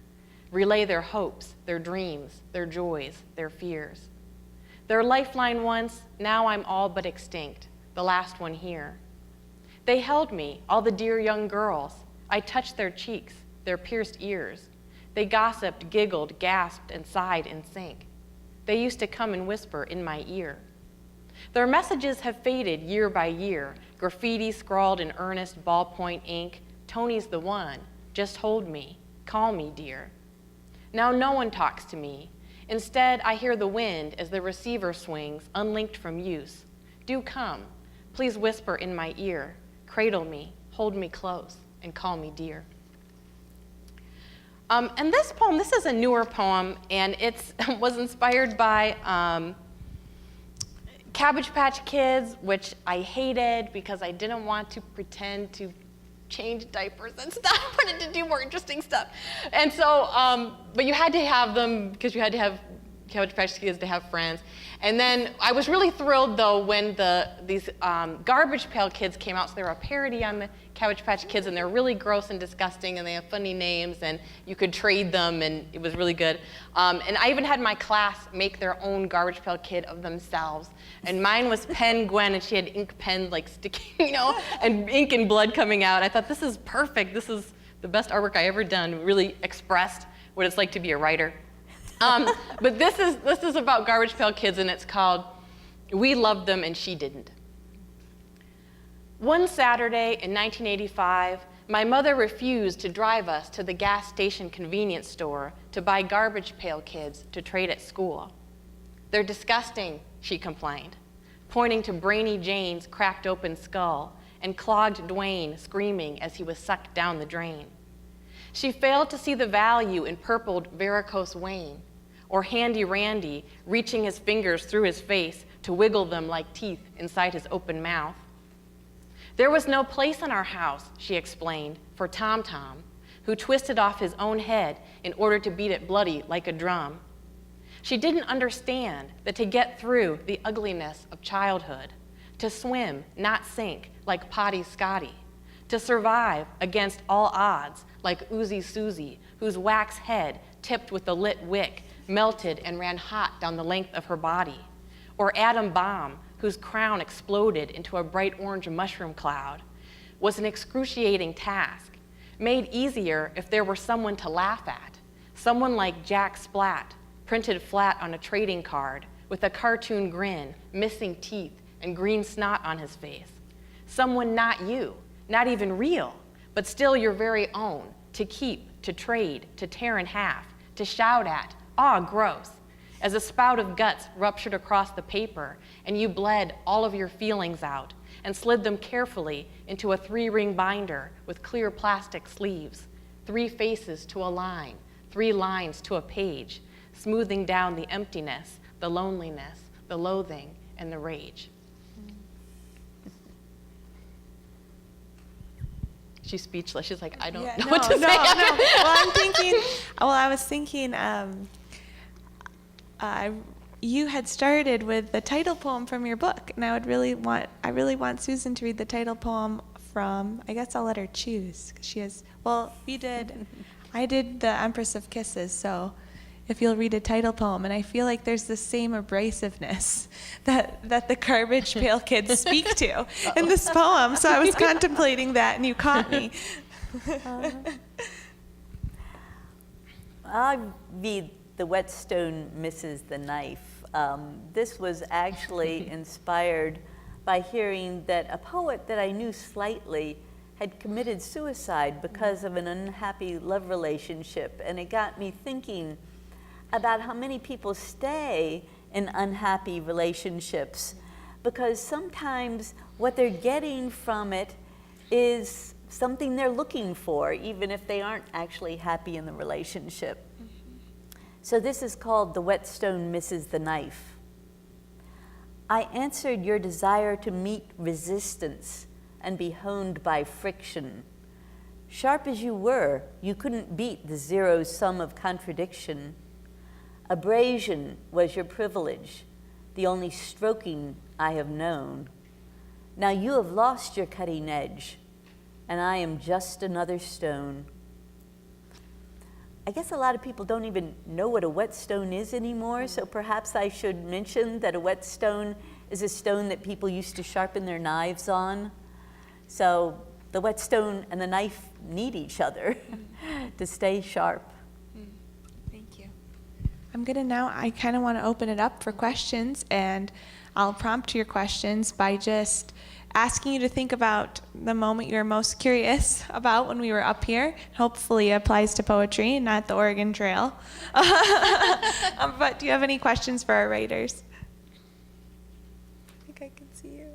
relay their hopes, their dreams, their joys, their fears. Their lifeline once, now I'm all but extinct, the last one here. They held me, all the dear young girls. I touched their cheeks, their pierced ears. They gossiped, giggled, gasped, and sighed in sync. They used to come and whisper in my ear. Their messages have faded year by year, graffiti scrawled in earnest ballpoint ink. Tony's the one, just hold me, call me dear. Now no one talks to me. Instead, I hear the wind as the receiver swings, unlinked from use. Do come, please whisper in my ear, cradle me, hold me close, and call me dear. And this poem, this is a newer poem, and it was inspired by Cabbage Patch Kids, which I hated because I didn't want to pretend to change diapers and stuff. I wanted to do more interesting stuff. And so, but you had to have them because you had to have Cabbage Patch Kids to have friends. And then I was really thrilled, though, when these Garbage Pail Kids came out. So they were a parody on the Cabbage Patch Kids, and they're really gross and disgusting, and they have funny names, and you could trade them, and it was really good. And I even had my class make their own Garbage Pail Kid of themselves. And mine was Pen Gwen, and she had ink pen like sticking, and ink and blood coming out. I thought, this is perfect. This is the best artwork I ever done. It really expressed what it's like to be a writer. But this is about Garbage Pail Kids, and it's called We Loved Them and She Didn't. One Saturday in 1985, my mother refused to drive us to the gas station convenience store to buy Garbage Pail Kids to trade at school. They're disgusting, she complained, pointing to Brainy Jane's cracked open skull and clogged Dwayne screaming as he was sucked down the drain. She failed to see the value in purpled varicose Wayne, or Handy Randy reaching his fingers through his face to wiggle them like teeth inside his open mouth. There was no place in our house, she explained, for Tom Tom, who twisted off his own head in order to beat it bloody like a drum. She didn't understand that to get through the ugliness of childhood, to swim, not sink, like Potty Scotty, to survive against all odds, like Uzi Susie, whose wax head, tipped with a lit wick, melted and ran hot down the length of her body, or Atom Bomb, whose crown exploded into a bright orange mushroom cloud, was an excruciating task, made easier if there were someone to laugh at, someone like Jack Splat, printed flat on a trading card, with a cartoon grin, missing teeth, and green snot on his face. Someone not you, not even real, but still your very own, to keep, to trade, to tear in half, to shout at, ah, gross, as a spout of guts ruptured across the paper and you bled all of your feelings out, and slid them carefully into a 3-ring binder with clear plastic sleeves. 3 faces to a line, 3 lines to a page, smoothing down the emptiness, the loneliness, the loathing, and the rage. She's speechless. She's like, I don't know what to say. Well, I was thinking, you had started with the title poem from your book, and I really want Susan to read the title poem from, I guess I'll let her choose, 'cause she has, well, I did the Empress of Kisses, so if you'll read a title poem, and I feel like there's the same abrasiveness that the Garbage Pail Kids speak to in this poem, so I was contemplating that, and you caught me. I'll read The Whetstone Misses the Knife. This was actually inspired by hearing that a poet that I knew slightly had committed suicide because of an unhappy love relationship, and it got me thinking about how many people stay in unhappy relationships, because sometimes what they're getting from it is something they're looking for, even if they aren't actually happy in the relationship. So this is called The Whetstone Misses the Knife. I answered your desire to meet resistance and be honed by friction. Sharp as you were, you couldn't beat the zero sum of contradiction. Abrasion was your privilege, the only stroking I have known. Now you have lost your cutting edge, and I am just another stone. I guess a lot of people don't even know what a whetstone is anymore, so perhaps I should mention that a whetstone is a stone that people used to sharpen their knives on. So the whetstone and the knife need each other to stay sharp. Thank you. I kind of want to open it up for questions, and I'll prompt your questions by just asking you to think about the moment you were most curious about when we were up here. Hopefully it applies to poetry and not the Oregon Trail. But do you have any questions for our writers? I think I can see you.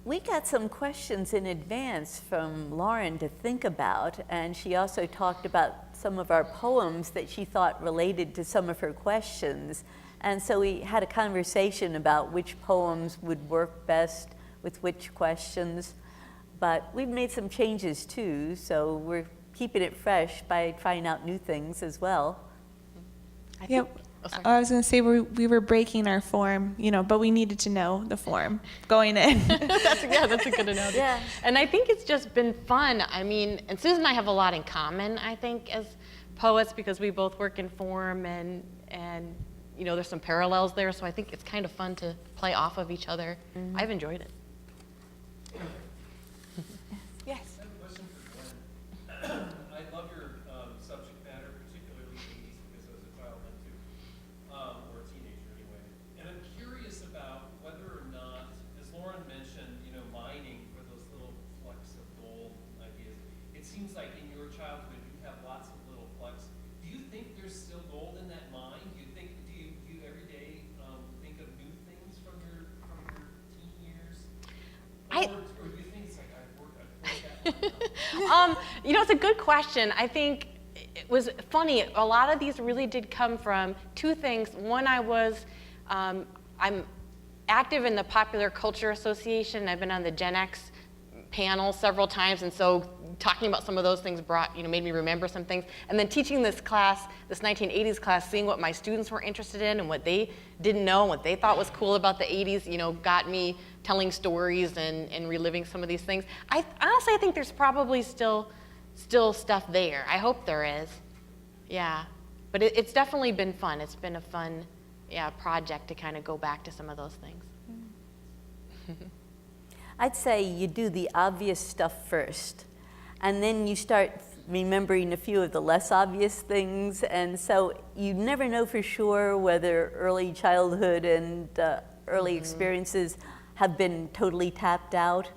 We got some questions in advance from Lauren to think about, and she also talked about some of our poems that she thought related to some of her questions. And so we had a conversation about which poems would work best with which questions. But we've made some changes too, so we're keeping it fresh by trying out new things as well. I was going to say we were breaking our form, but we needed to know the form going in. That's a good analogy. Yeah. And I think it's just been fun. I mean, and Susan and I have a lot in common, I think, as poets, because we both work in form, and there's some parallels there. So I think it's kind of fun to play off of each other. Mm-hmm. I've enjoyed it. Yes. I have a question for Gwen. I love your subject matter, particularly 80s, because I was a child then too, or a teenager anyway. And I'm curious about whether or not, as Lauren mentioned, mining for those little flecks of gold ideas. It seems like in your childhood you have lots of little flecks. Do you think there's still gold in that mine? Do you every day think of new things from your teen years? Or do you think it's like I've worked that one? It's a good question. I think it was funny. A lot of these really did come from two things. One, I'm active in the Popular Culture Association. I've been on the Gen X panel several times, and so talking about some of those things made me remember some things. And then teaching this class, this 1980s class, seeing what my students were interested in and what they didn't know and what they thought was cool about the 80s, got me telling stories and reliving some of these things. I honestly think there's probably still stuff there. I hope there is. Yeah. But it's definitely been fun. It's been a fun project to kind of go back to some of those things. I'd say you do the obvious stuff first, and then you start remembering a few of the less obvious things. And so you never know for sure whether early childhood and early experiences have been totally tapped out.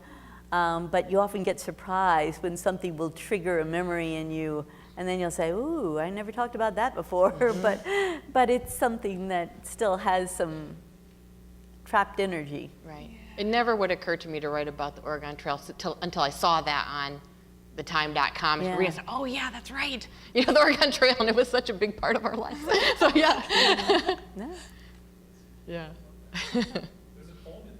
But you often get surprised when something will trigger a memory in you, and then you'll say, ooh, I never talked about that before. But it's something that still has some trapped energy. Right. It never would occur to me to write about the Oregon Trail until I saw that on thetime.com. Yeah. And I said, oh yeah, that's right. You know, the Oregon Trail, and it was such a big part of our lives. So yeah. Yeah. Yeah. There's a poem in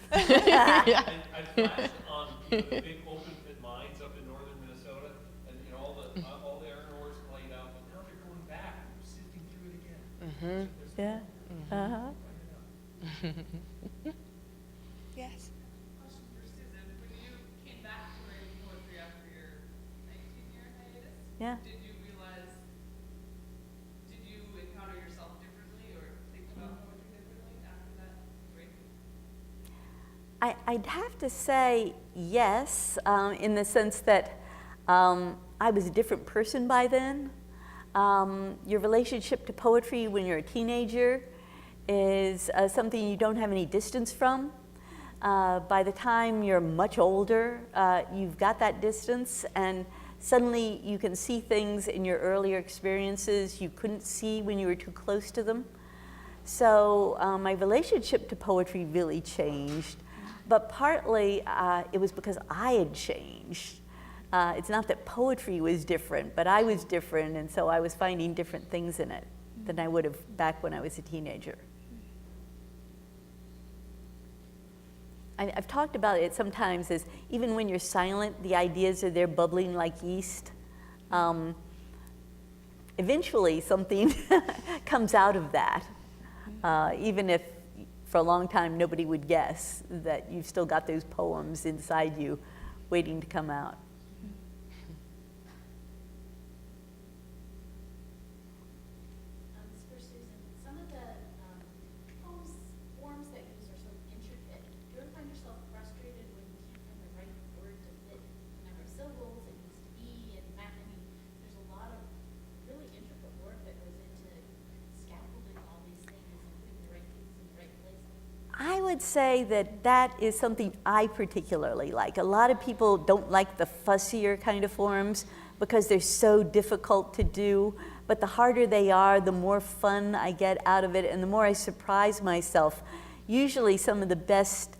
that. Yeah. I flashed on the big open pit mines up in northern Minnesota, and you know all the iron ores played out, but now they're going back, and sifting through it again. Yeah. Yes. Question for Susan. When you came back to writing poetry after your 19-year hiatus, Yeah. did you encounter yourself differently or think about poetry differently after that break? I'd have to say yes, in the sense that I was a different person by then. Your relationship to poetry when you're a teenager is something you don't have any distance from. By the time you're much older, you've got that distance, and suddenly you can see things in your earlier experiences you couldn't see when you were too close to them. So my relationship to poetry really changed, but partly it was because I had changed. It's not that poetry was different, but I was different, and so I was finding different things in it than I would have back when I was a teenager. I've talked about it sometimes as even when you're silent, the ideas are there bubbling like yeast. Eventually something comes out of that, even if for a long time nobody would guess that you've still got those poems inside you waiting to come out. This is for Susan. Some of the poems, forms that you use are so intricate. Do you ever find yourself frustrated when you can't find the right word to fit the number of syllables it needs to be? And I mean, there's a lot of really intricate work that goes into scaffolding all these things and putting the right pieces in the right places. I would say that that is something I particularly like. A lot of people don't like the fussier kind of forms because they're so difficult to do, but the harder they are, the more fun I get out of it and the more I surprise myself. Usually some of the best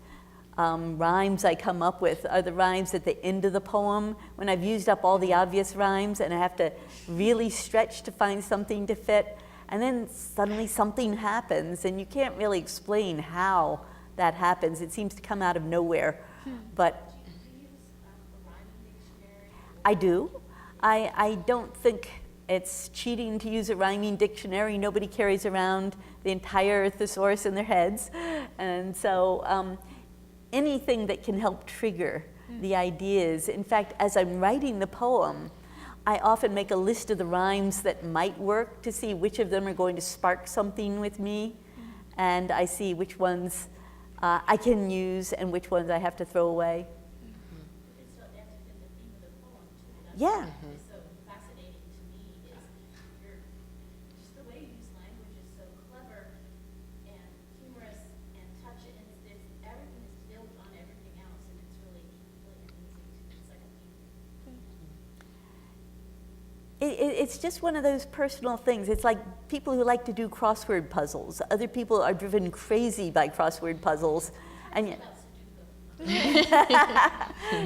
rhymes I come up with are the rhymes at the end of the poem when I've used up all the obvious rhymes and I have to really stretch to find something to fit. And then suddenly something happens, and you can't really explain how that happens. It seems to come out of nowhere. But Do you use a rhyming dictionary? I do. I don't think it's cheating to use a rhyming dictionary. Nobody carries around the entire thesaurus in their heads. And so anything that can help trigger the ideas. In fact, as I'm writing the poem, I often make a list of the rhymes that might work to see which of them are going to spark something with me, and I see which ones I can use and which ones I have to throw away. It's so they have to fit the theme of the poem too. That's Yeah. what is so fascinating to me is your just the way you use language is so clever and humorous and touch it, and everything is built on everything else, and it's really amazing. It's like a painting. It's just one of those personal things. It's like people who like to do crossword puzzles. Other people are driven crazy by crossword puzzles. And yet,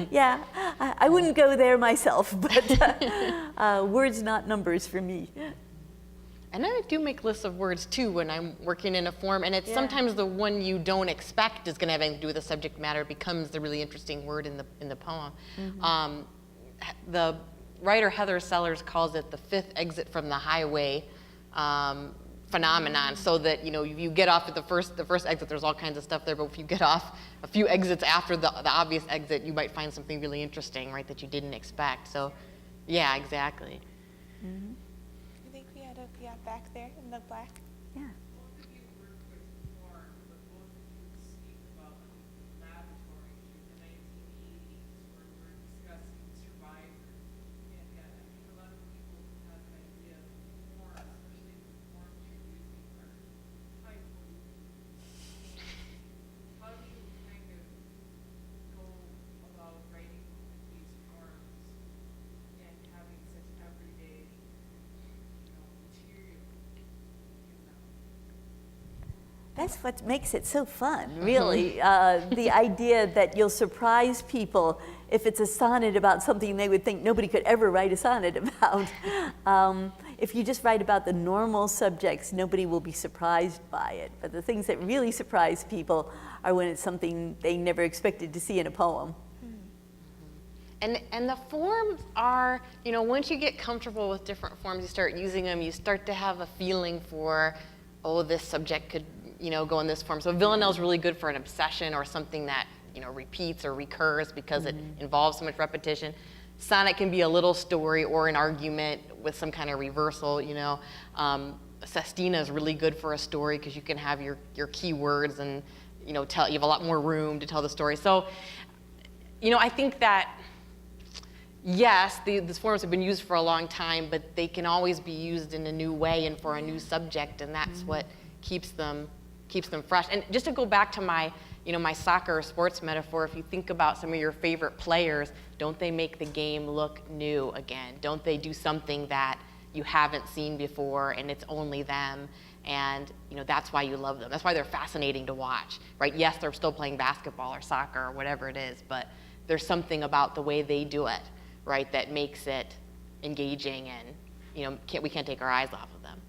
yeah, I wouldn't go there myself, but words, not numbers for me. And I do make lists of words too when I'm working in a form, and it's Yeah. sometimes the one you don't expect is going to have anything to do with the subject matter becomes the really interesting word in the poem. The writer Heather Sellers calls it the fifth exit from the highway phenomenon. So that you get off at the first exit, there's all kinds of stuff there, but if you get off a few exits after the obvious exit, you might find something really interesting, right, that you didn't expect. So, yeah, exactly. I think we had a back there in the black. Yeah. Both of you worked with porn, but both of you speak about the laboratory in the 1980s where we're discussing Survivor. And that's what makes it so fun, really. The idea that you'll surprise people if it's a sonnet about something they would think nobody could ever write a sonnet about. If you just write about the normal subjects, nobody will be surprised by it. But the things that really surprise people are when it's something they never expected to see in a poem. And the forms are, you know, once you get comfortable with different forms, you start using them, you start to have a feeling for, oh, this subject could, you know, go in this form. So villanelle's really good for an obsession or something that, you know, repeats or recurs because it involves so much repetition. Sonnet can be a little story or an argument with some kind of reversal, you know. Sestina is really good for a story because you can have your key words and, you know, you have a lot more room to tell the story. So, you know, I think that, yes, these forms have been used for a long time, but they can always be used in a new way and for a new subject, and that's what keeps them fresh. And just to go back to my, you know, my soccer or sports metaphor, if you think about some of your favorite players, don't they make the game look new again? Don't they do something that you haven't seen before and it's only them? And, you know, that's why you love them. That's why they're fascinating to watch, right? Yes, they're still playing basketball or soccer or whatever it is, but there's something about the way they do it, right, that makes it engaging, and, you know, we can't take our eyes off of them.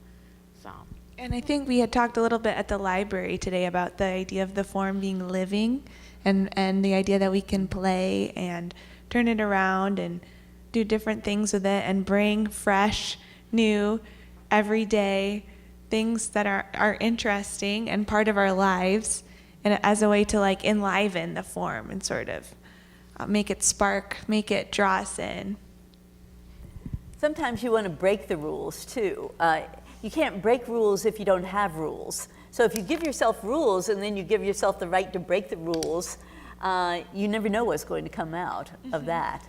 So. And I think we had talked a little bit at the library today about the idea of the form being living, and the idea that we can play and turn it around and do different things with it and bring fresh, new, everyday things that are interesting and part of our lives, and as a way to like enliven the form and sort of make it spark, make it draw us in. Sometimes you want to break the rules too. You can't break rules if you don't have rules. So if you give yourself rules and then you give yourself the right to break the rules, you never know what's going to come out of that.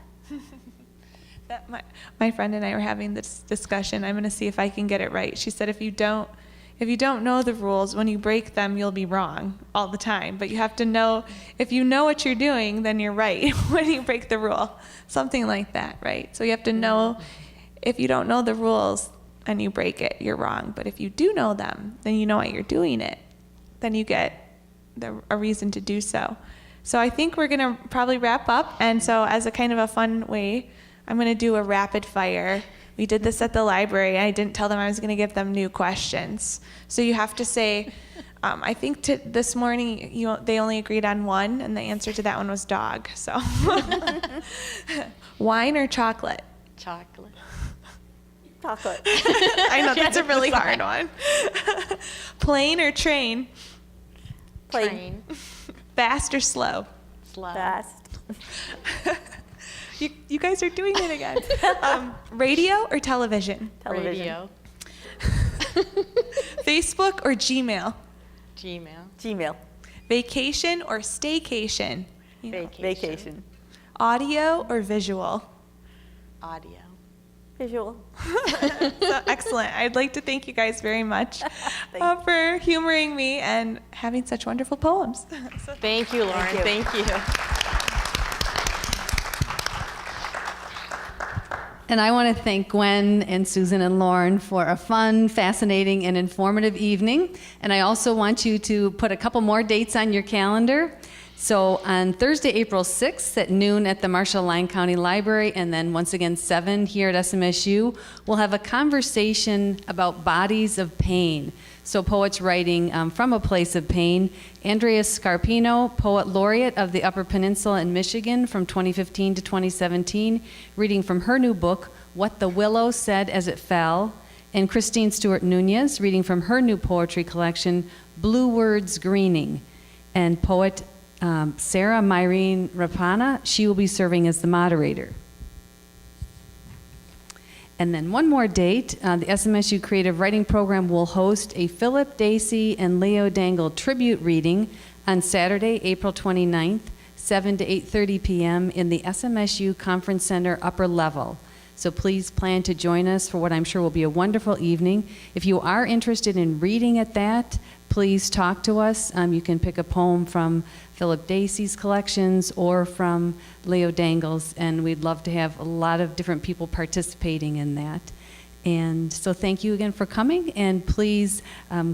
My friend and I were having this discussion. I'm going to see if I can get it right. She said, if you don't know the rules, when you break them, you'll be wrong all the time. But you have to know, if you know what you're doing, then you're right when you break the rule. Something like that, right? So you have to know, if you don't know the rules and you break it, you're wrong. But if you do know them, then you know why you're doing it. Then you get a reason to do so. So I think we're going to probably wrap up. And so as a kind of a fun way, I'm going to do a rapid fire. We did this at the library. I didn't tell them I was going to give them new questions. So you have to say, I think this morning they only agreed on one, and the answer to that one was dog. So, wine or chocolate? Chocolate. Chocolate. I know, that's a really hard one. Plane or train? Train. Fast or slow? Slow. Fast. You guys are doing it again. Radio or television? Television. Radio. Facebook or Gmail? Gmail. Gmail. Vacation or staycation? You know. Vacation. Audio or visual? Audio. Visual. So excellent. I'd like to thank you guys very much for humoring me and having such wonderful poems. Thank you, Lauren. Thank you. And I want to thank Gwen and Susan and Lauren for a fun, fascinating, and informative evening. And I also want you to put a couple more dates on your calendar. So on Thursday, April 6th at noon at the Marshall-Lyon County Library, and then once again 7 here at SMSU, we'll have a conversation about bodies of pain. So poets writing from a place of pain. Andrea Scarpino, poet laureate of the Upper Peninsula in Michigan from 2015 to 2017, reading from her new book, What the Willow Said as It Fell. And Christine Stewart Nunez, reading from her new poetry collection, Blue Words Greening. And poet Sarah Myrene Rapana, she will be serving as the moderator. And then one more date, the SMSU Creative Writing Program will host a Philip Dacey and Leo Dangle tribute reading on Saturday, April 29th, 7 to 8:30 p.m. in the SMSU Conference Center upper level. So please plan to join us for what I'm sure will be a wonderful evening. If you are interested in reading at that, please talk to us. You can pick a poem from Philip Dacey's collections or from Leo Dangle's, and we'd love to have a lot of different people participating in that. And so thank you again for coming, and please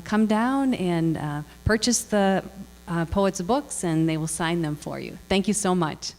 come down and purchase the poets' books, and they will sign them for you. Thank you so much.